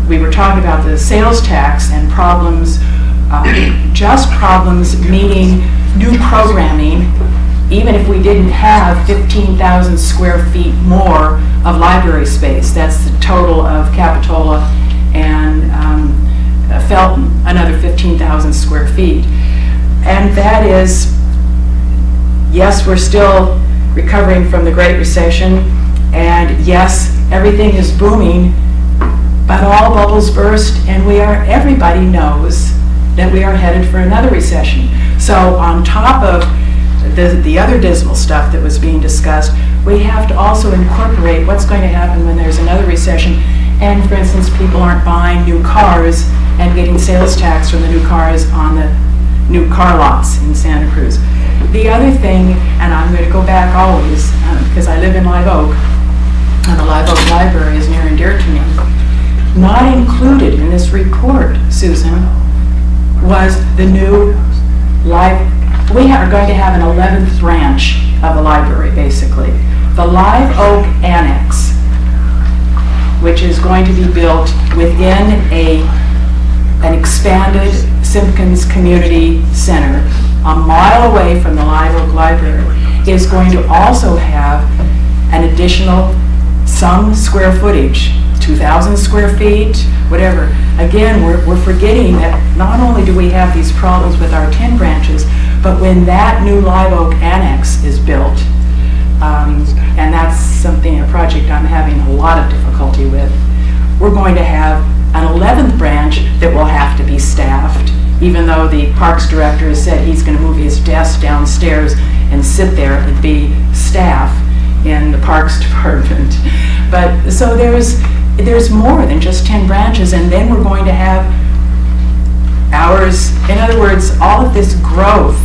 We were talking about the sales tax and problems, just problems meeting new programming, even if we didn't have 15,000 square feet more of library space. That's the total of Capitola and Felton, another 15,000 square feet. And that is, yes, we're still recovering from the Great Recession, and yes, everything is booming, but all bubbles burst, and everybody knows that we are headed for another recession. So on top of the other dismal stuff that was being discussed, we have to also incorporate what's going to happen when there's another recession. And for instance, people aren't buying new cars and getting sales tax from the new cars on the new car lots in Santa Cruz. The other thing, and I'm going to go back always, because I live in Live Oak, and the Live Oak Library is near and dear to me. Not included in this report, Susan, was the new we are going to have an 11th branch of the library, basically. The Live Oak Annex, which is going to be built within an expanded Simpkins Community Center, a mile away from the Live Oak Library, is going to also have an additional some square footage, 2,000 square feet, whatever. Again, we're forgetting that not only do we have these problems with our 10 branches, but when that new Live Oak Annex is built, and that's something, a project I'm having a lot of difficulty with, we're going to have an 11th branch that will have to be staffed, even though the Parks Director has said he's going to move his desk downstairs and sit there and be staff in the Parks Department. But so there's more than just 10 branches, and then we're going to have hours. In other words, all of this growth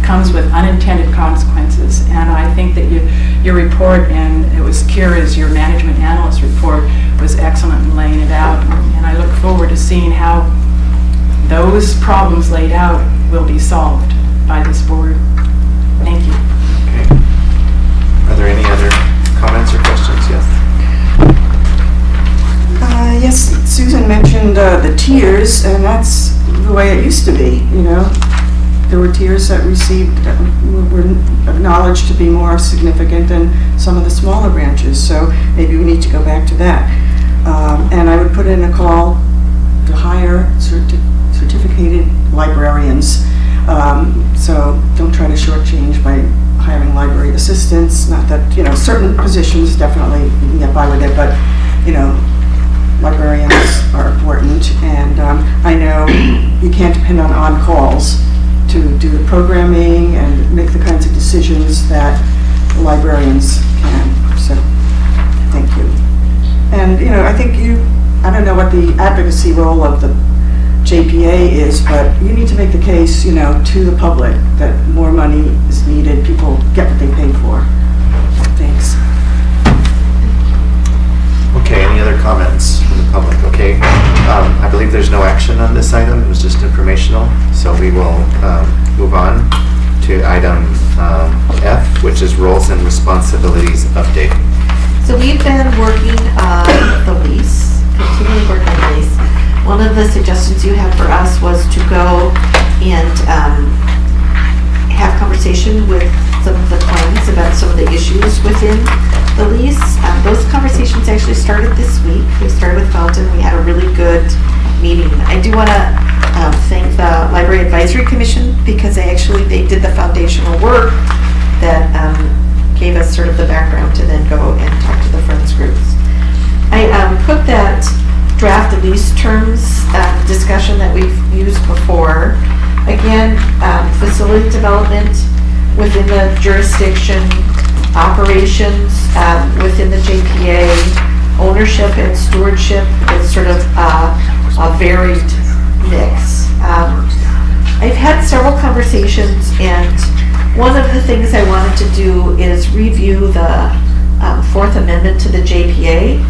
comes with unintended consequences, and I think that your report, and it was Kira's, your management analyst report, was excellent in laying it out, and I look forward to seeing how those problems laid out will be solved by this board. Thank you. Okay. Are there any other comments or questions? Yes. Yes, Susan mentioned the tiers, and that's the way it used to be, you know. There were tiers that were acknowledged to be more significant than some of the smaller branches, so maybe we need to go back to that. And I would put in a call to hire certificated librarians. So don't try to shortchange by hiring library assistants. Not that, you know, certain positions definitely you can get by with it, but, you know, librarians are important, and I know you can't depend on on-calls to do the programming and make the kinds of decisions that librarians can. So, thank you. And, you know, I think I don't know what the advocacy role of the JPA is, but you need to make the case, you know, to the public that more money is needed, people get what they pay for. Thanks. Okay, any other comments from the public? Okay, I believe there's no action on this item. It was just informational, so we will move on to to item F, which is roles and responsibilities update. So we've been working on the lease, continually working on the lease. One of the suggestions you had for us was to go and have conversation with some of the clients about some of the issues within the lease. Those conversations actually started this week. We started with Felton. We had a really good meeting. I do want to thank the Library Advisory Commission because they did the foundational work that gave us sort of the background to then go and talk to the friends groups. I put that draft lease terms discussion that we've used before. Again, facility development within the jurisdiction, operations within the JPA, ownership and stewardship is sort of a varied mix. I've had several conversations, and one of the things I wanted to do is review the Fourth Amendment to the JPA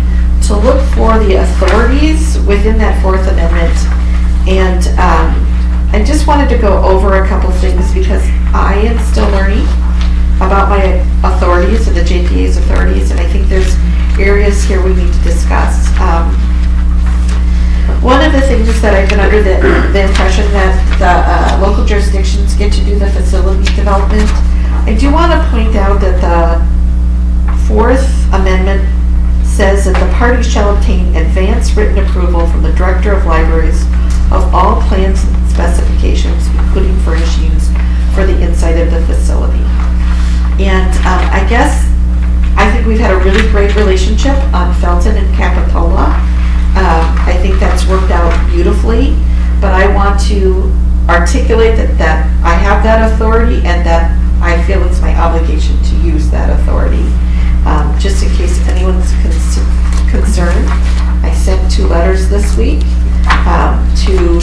to look for the authorities within that Fourth Amendment. And I just wanted to go over a couple things because I am still learning about my authorities and the JPA's authorities, and I think there's areas here we need to discuss. One of the things that I've been under the impression that the local jurisdictions get to do the facility development. I do want to point out that the Fourth Amendment says that the parties shall obtain advance written approval from the Director of Libraries of all plans and specifications, including furnishings for the inside of the facility. And I think we've had a really great relationship on Felton and Capitola. I think that's worked out beautifully, but I want to articulate that I have that authority and that I feel it's my obligation to use that authority. Just in case anyone's concerned, I sent 2 letters this week to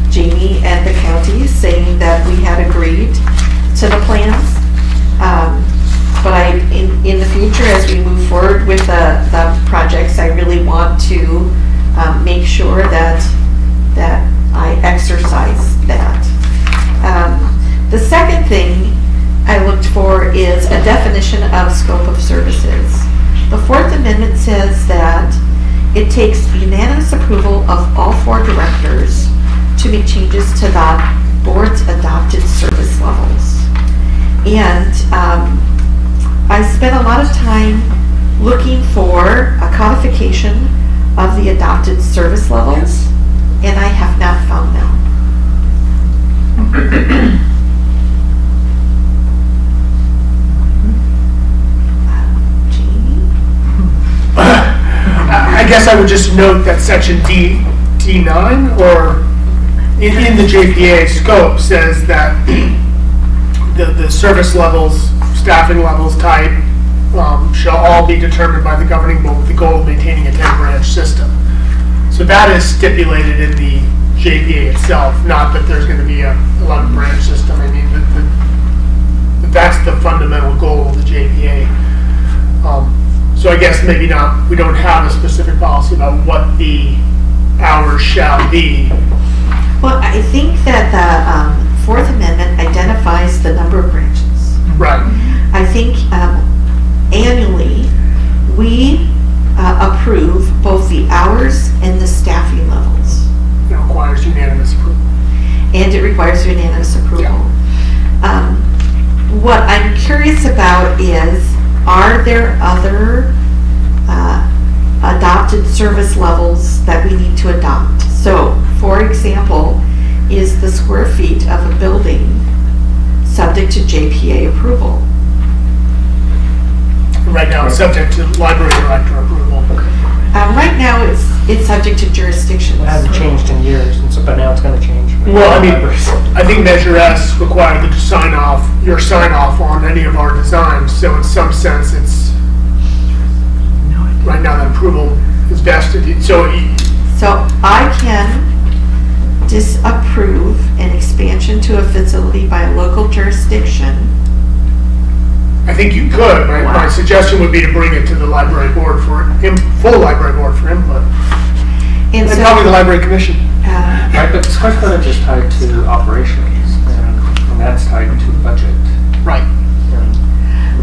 Jamie and the county saying that we had agreed to the plans. But in the future, as we move forward with the projects, I really want to make sure that I exercise that. The second thing I looked for is a definition of scope of services. The Fourth Amendment says that it takes unanimous approval of all 4 directors to make changes to the board's adopted service levels. And I spent a lot of time looking for a codification of the adopted service levels, and I have not found them. Jamie? I guess I would just note that section D9 or in the JPA scope says that the service levels, staffing levels type shall all be determined by the governing board with the goal of maintaining a 10-branch system. So that is stipulated in the JPA itself, not that there's going to be a 11-branch system. I mean, that's the fundamental goal of the JPA. So I guess maybe not, we don't have a specific policy about what the hours shall be. Well, I think that the Fourth Amendment identifies the number of branches. Right. I think annually we approve both the hours and the staffing levels. It requires unanimous approval. And it requires unanimous approval. Yeah. What I'm curious about is, are there other adopted service levels that we need to adopt? So, for example, is the square feet of a building subject to JPA approval? Right now, it's subject to library director approval. Right now, it's subject to jurisdictions. It hasn't changed in years, and so, but now it's going to change. Well, I mean, I think Measure S required you to sign off on any of our designs. So in some sense, it's right now that approval is vested. So I can disapprove an expansion to a facility by a local jurisdiction. I think you could. My suggestion would be to bring it to the library board full library board for input. And so, probably the library commission. Right, but square footage is tied to operations, and that's tied to budget. Right.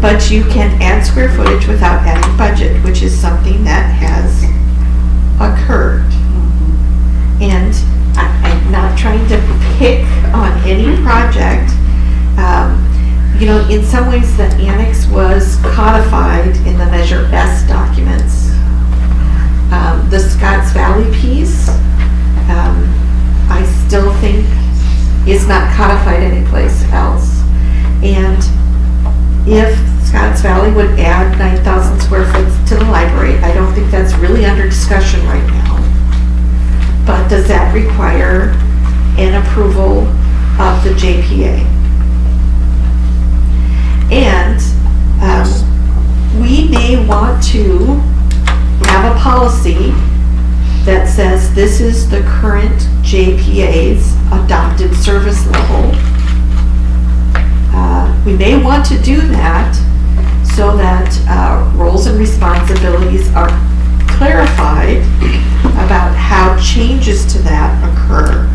But you can add square footage without adding budget, which is something that has occurred. And I'm not trying to pick on any project. You know, in some ways the annex was codified in the Measure S documents. The Scotts Valley piece, I still think is not codified anyplace else. And if Scotts Valley would add 9,000 square foot to the library, I don't think that's really under discussion right now. But does that require an approval of the JPA? And we may want to have a policy that says this is the current JPA's adopted service level. We may want to do that so that roles and responsibilities are clarified about how changes to that occur.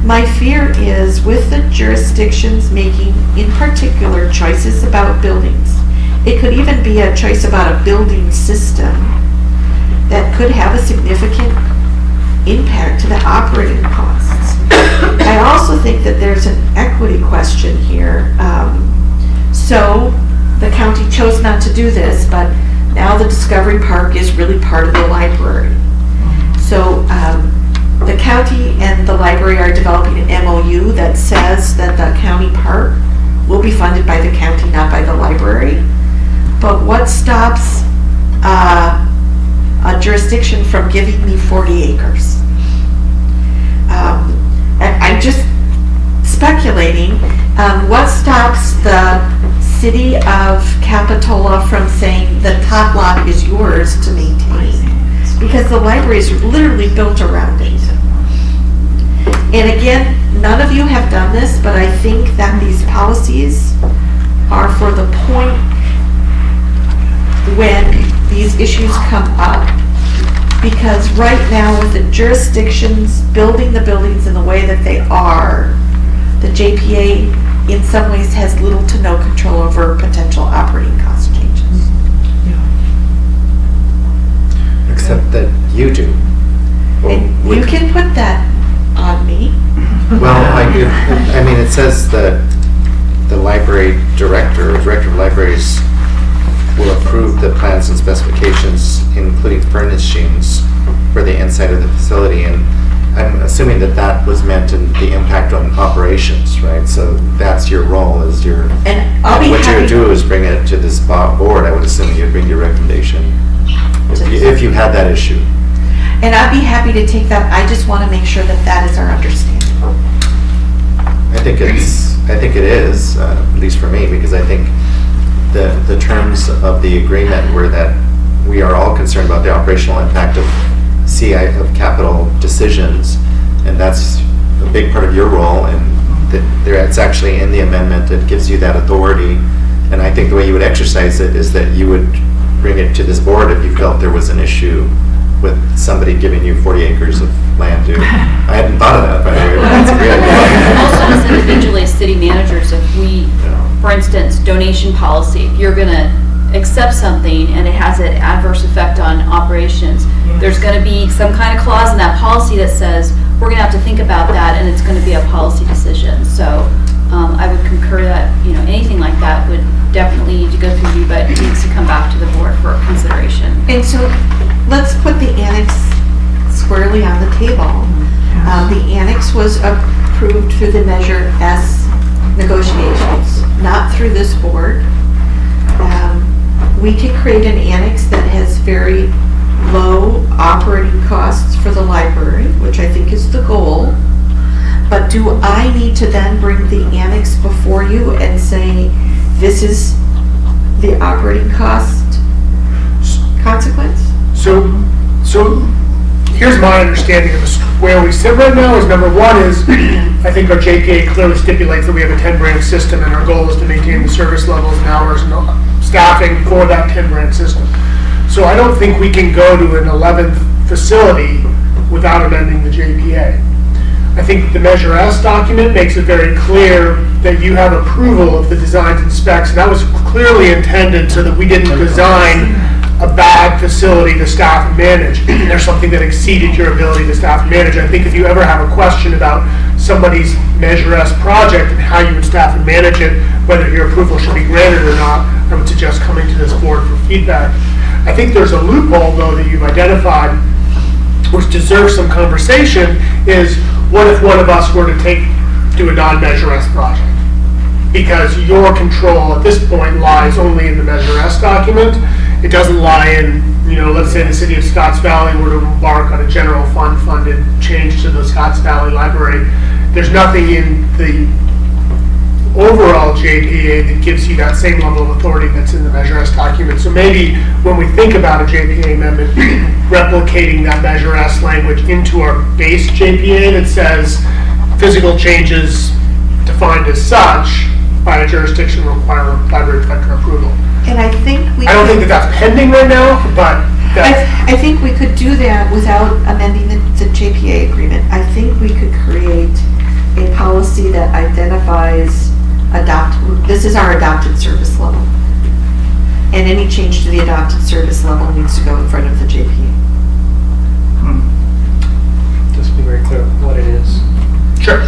My fear is with the jurisdictions making, in particular, choices about buildings. It could even be a choice about a building system that could have a significant impact to the operating costs. I also think that there's an equity question here. So the county chose not to do this, but now the Discovery Park is really part of the library. So the county and the library are developing an MOU that says that the county park will be funded by the county, not by the library. But what stops a jurisdiction from giving me 40 acres? I'm just speculating. What stops the city of Capitola from saying the top lot is yours to maintain? Because the library is literally built around it. And again, none of you have done this, but I think that these policies are for the point when these issues come up. Because right now, with the jurisdictions building the buildings in the way that they are, the JPA in some ways has little to no control over potential operating cost changes. Except that you do. And you can put that on me. Well, I mean, it says that the library director or director of libraries will approve the plans and specifications, including furnishings for the inside of the facility. And I'm assuming that that was meant in the impact on operations, right? So that's your role, is your, and I'll be what you happy would do is bring it to this board. I would assume you'd bring your recommendation if you had that issue. And I'd be happy to take that. I just want to make sure that that is our understanding. I think it is, at least for me, because I think the terms of the agreement were that we are all concerned about the operational impact of capital decisions, and that's a big part of your role, and it's actually in the amendment that gives you that authority. And I think the way you would exercise it is that you would bring it to this board if you felt there was an issue with somebody giving you 40 acres of land. I hadn't thought of that, but that's a great idea. Also, as individually as city managers, if we, for instance, donation policy, if you're going to accept something and it has an adverse effect on operations, there's going to be some kind of clause in that policy that says we're going to have to think about that, and it's going to be a policy decision. So I would concur that anything like that would definitely need to go through you, but it needs to come back to the board for consideration. And so let's put the annex squarely on the table. The annex was approved through the Measure S negotiations, not through this board. We can create an annex that has very low operating costs for the library, which I think is the goal. But do I need to then bring the annex before you and say, this is the operating cost consequence? So here's my understanding of where we sit right now is, number one is, I think our JPA clearly stipulates that we have a 10-branch system, and our goal is to maintain the service levels and hours and staffing for that 10-branch system. So I don't think we can go to an 11th facility without amending the JPA. I think the Measure S document makes it very clear that you have approval of the designs and specs. And that was clearly intended so that we didn't design a bad facility to staff and manage. There's something that exceeded your ability to staff and manage. I think if you ever have a question about somebody's Measure S project and how you would staff and manage it, whether your approval should be granted or not, I would suggest coming to this board for feedback. I think there's a loophole, though, that you've identified, which deserves some conversation, is what if one of us were to do a non-Measure S project? Because your control at this point lies only in the Measure S document. It doesn't lie in, let's say the city of Scotts Valley were to embark on a general fund funded change to the Scotts Valley Library. There's nothing in the overall JPA that gives you that same level of authority that's in the Measure S document. So maybe when we think about a JPA amendment, replicating that Measure S language into our base JPA that says physical changes defined as such by a jurisdiction require library director approval. And I think I don't think that that's pending right now, but I think we could do that without amending the JPA agreement. I think we could create a policy that identifies this is our adopted service level. And any change to the adopted service level needs to go in front of the JPA. Just be very clear what it is. Sure.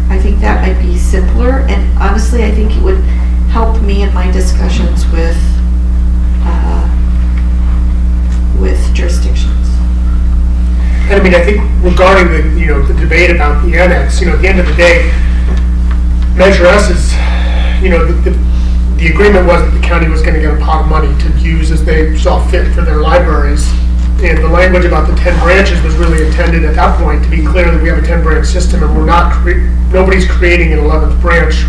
I think that might be simpler, and honestly, I think it would help me in my discussions with jurisdictions. And I mean, I think regarding the debate about the annex, at the end of the day, Measure S is, the agreement was that the county was going to get a pot of money to use as they saw fit for their libraries. And the language about the 10 branches was really intended at that point to be clear that we have a 10-branch system and we're not, nobody's creating an 11th branch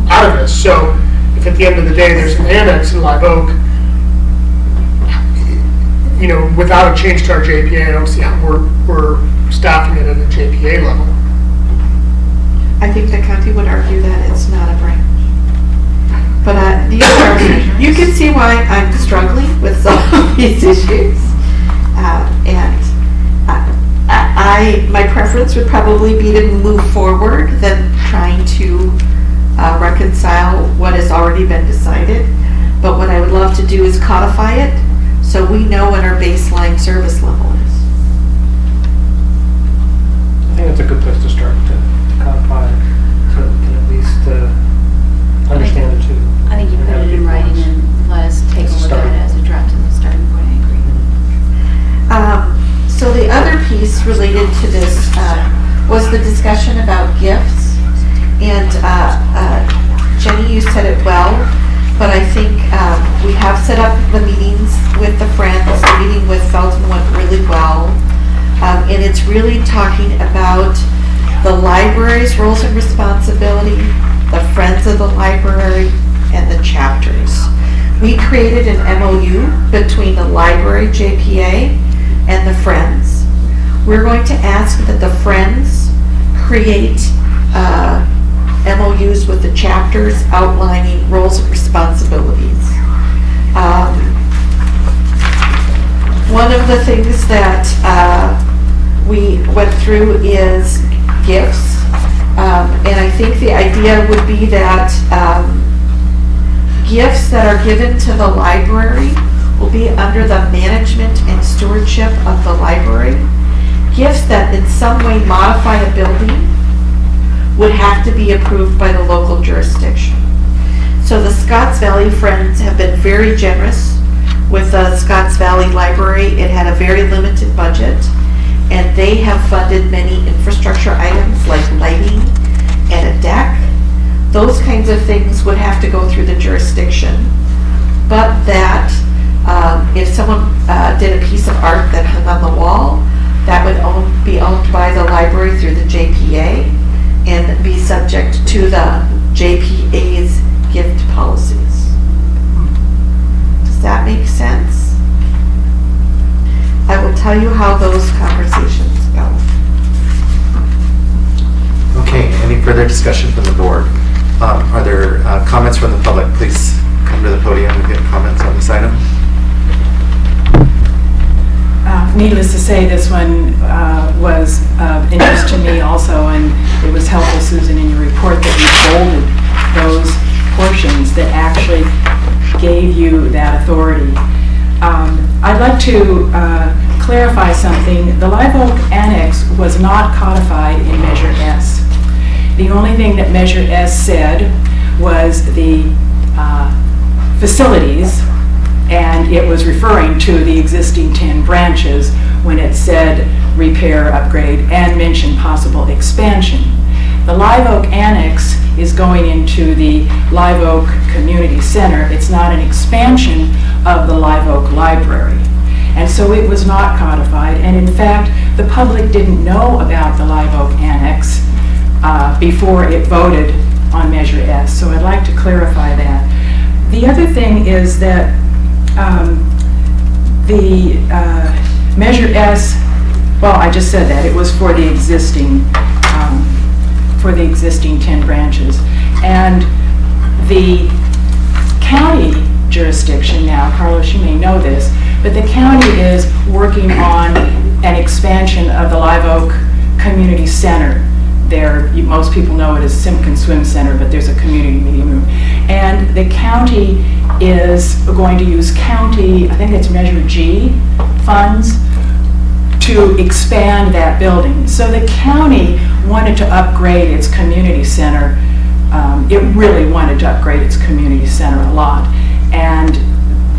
out of this. So if at the end of the day there's an annex in Live Oak, without a change to our JPA, I don't see how we're staffing it at a JPA level. I think the county would argue that it's not a branch. But you can see why I'm struggling with some of these issues. My preference would probably be to move forward than trying to reconcile what has already been decided. But what I would love to do is codify it so we know what our baseline service level is. I think that's a good place to start, to codify, to at least understand it too. I think you put it in writing and let us take a look at it as a draft and the starting point. I agree. So the other piece related to this was the discussion about gifts. And Jenny, you said it well, but I think we have set up the meetings with the Friends. The meeting with Felton went really well. And it's really talking about the library's roles and responsibility, the Friends of the Library, and the chapters. We created an MOU between the library, JPA, and the Friends. We're going to ask that the Friends create MOUs with the chapters outlining roles and responsibilities. One of the things that we went through is gifts. And I think the idea would be that gifts that are given to the library will be under the management and stewardship of the library. Gifts that in some way modify a building would have to be approved by the local jurisdiction. So the Scotts Valley Friends have been very generous with the Scotts Valley Library. It had a very limited budget, and they have funded many infrastructure items like lighting and a deck. Those kinds of things would have to go through the jurisdiction, but that if someone did a piece of art that hung on the wall, that would be owned by the library through the JPA and be subject to the JPA's gift policies. Does that make sense? I will tell you how those conversations go. Okay, any further discussion from the board? Are there comments from the public? Please come to the podium and get comments on this item. Needless to say, this one Susan, in your report that you bolded those portions that actually gave you that authority. I'd like to clarify something. The Live Oak Annex was not codified in Measure S. The only thing that Measure S said was the facilities, and it was referring to the existing 10 branches when it said repair, upgrade, and mentioned possible expansion. The Live Oak Annex is going into the Live Oak Community Center. It's not an expansion of the Live Oak Library. And so it was not codified, and in fact, the public didn't know about the Live Oak Annex before it voted on Measure S, so I'd like to clarify that. The other thing is that the Measure S, well, I just said that, it was for the existing 10 branches. And the county jurisdiction now, Carlos, you may know this, but the county is working on an expansion of the Live Oak Community Center. There, most people know it as Simpkin Swim Center, but there's a community meeting room. And the county is going to use county, I think it's Measure G funds, to expand that building. So the county wanted to upgrade its community center. It really wanted to upgrade its community center a lot. And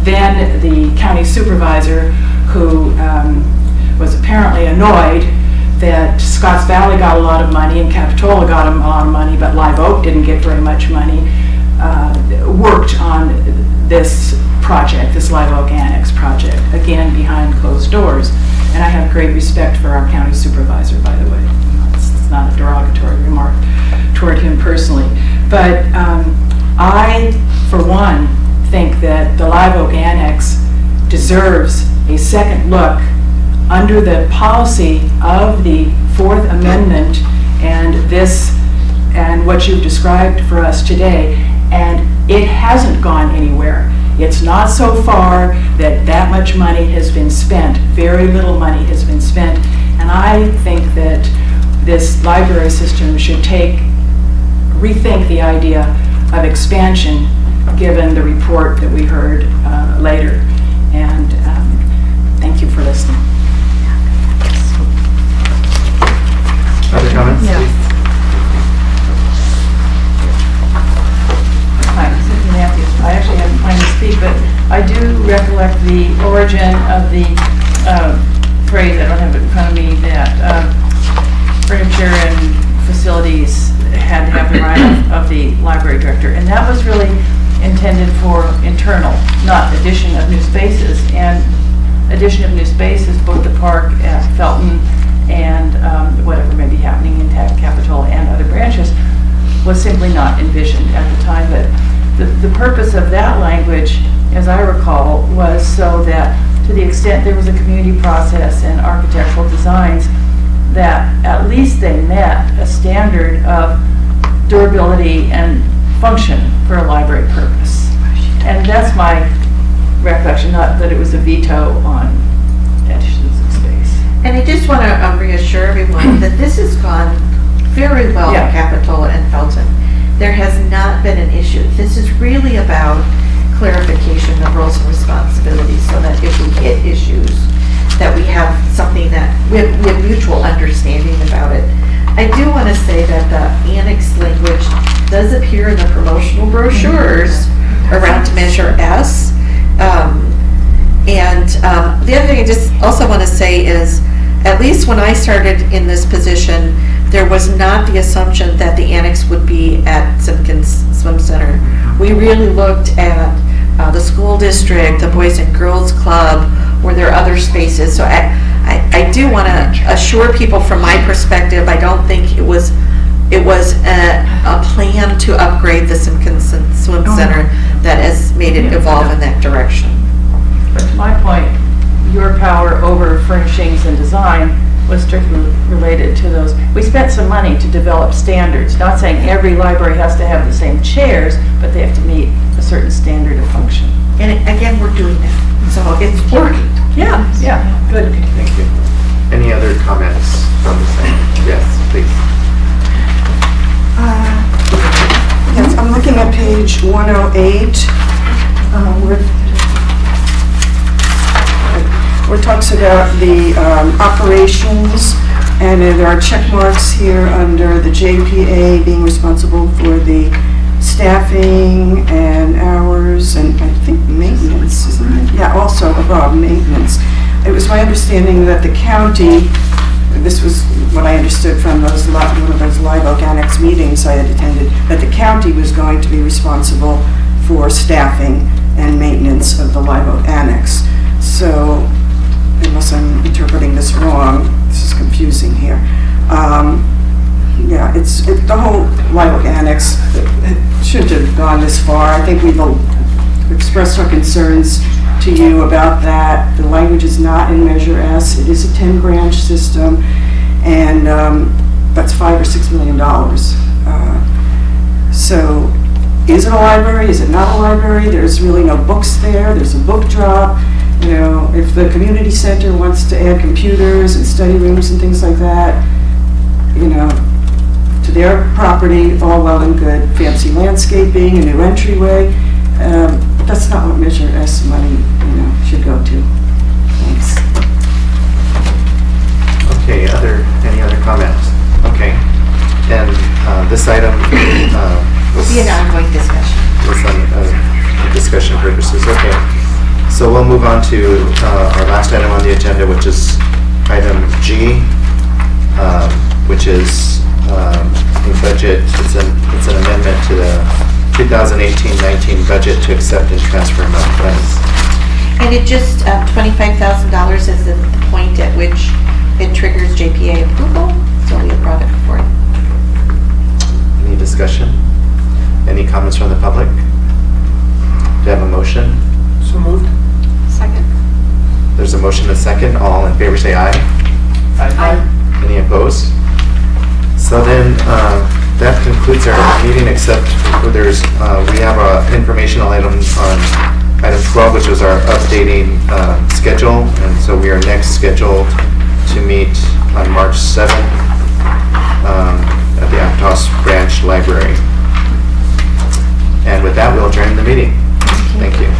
then the county supervisor, who was apparently annoyed that Scotts Valley got a lot of money and Capitola got a lot of money, but Live Oak didn't get very much money, worked on this project, this Live Oak Annex project, again behind closed doors. And I have great respect for our county supervisor, by the way. It's not a derogatory remark toward him personally. But I, for one, think that the Live Oak Annex deserves a second look under the policy of the Fourth Amendment and this and what you've described for us today, and it hasn't gone anywhere. It's not so far that much money has been spent. Very little money has been spent, and I think that this library system should rethink the idea of expansion, given the report that we heard later. And thank you for listening. Other comments, please? Hi, Cynthia Matthews. I actually haven't planned to speak, but I do recollect the origin of the phrase, I don't have it in front of me, that furniture and facilities had to have the right of the library director. And that was really intended for internal, not addition of new spaces. And addition of new spaces, both the park at Felton and whatever may be happening in Capitola and other branches, was simply not envisioned at the time. But the purpose of that language, as I recall, was so that to the extent there was a community process and architectural designs, that at least they met a standard of durability and function for a library purpose. And that's my recollection, not that it was a veto on additions of space. And I just want to reassure everyone that this has gone very well in Capitola and Felton. There has not been an issue. This is really about clarification of roles and responsibilities, so that if we hit issues, that we have something that we have mutual understanding about it. I do want to say that the annex language does appear in the promotional brochures around Measure S. The other thing I just also want to say is, at least when I started in this position, there was not the assumption that the annex would be at Simpkins Swim Center. We really looked at the school district, the Boys and Girls Club, were there other spaces. So I do want to assure people from my perspective, I don't think it was a plan to upgrade the Simpkins Swim Center that has made it evolve in that direction. But to my point, your power over furnishings and design was strictly related to those. We spent some money to develop standards, not saying every library has to have the same chairs, but they have to meet a certain standard of function. And again, we're doing that, so it's working. Yeah, good, thank you. Any other comments from the site? Yes, please. page 108, where it talks about the operations, and there are check marks here under the JPA being responsible for the staffing and hours, and I think maintenance, isn't it? Yeah, also above maintenance. It was my understanding that the county, this was what I understood from one of those Live Oak Annex meetings I had attended, that the county was going to be responsible for staffing and maintenance of the Live Oak Annex. So, unless I'm interpreting this wrong, this is confusing here. Yeah, the whole Live Oak Annex shouldn't have gone this far. I think we've expressed our concerns to you about that. The language is not in Measure S. It is a 10-branch system, and that's $5 or $6 million. So, is it a library? Is it not a library? There's really no books there. There's a book drop. You know, if the community center wants to add computers and study rooms and things like that, you know, to their property, all well and good, fancy landscaping, a new entryway. That's not what Measure S money, you know, should go to. Thanks. Okay, any other comments? Okay. And this item Will be an ongoing discussion. was on discussion purposes. Okay. So we'll move on to our last item on the agenda, which is item G, which is a budget. It's an amendment to the 2018-19 budget to accept and transfer amount funds. And it just, $25,000 is the point at which it triggers JPA approval, so we have brought it before you. Any discussion? Any comments from the public? Do you have a motion? So moved. Second. There's a motion and a second. All in favor say aye. Aye. Any opposed? So then, that concludes our meeting, except we have an informational item on item 12, which is our updating schedule. And so we are next scheduled to meet on March 7th at the Aptos Branch Library. And with that, we'll adjourn the meeting. Thank you.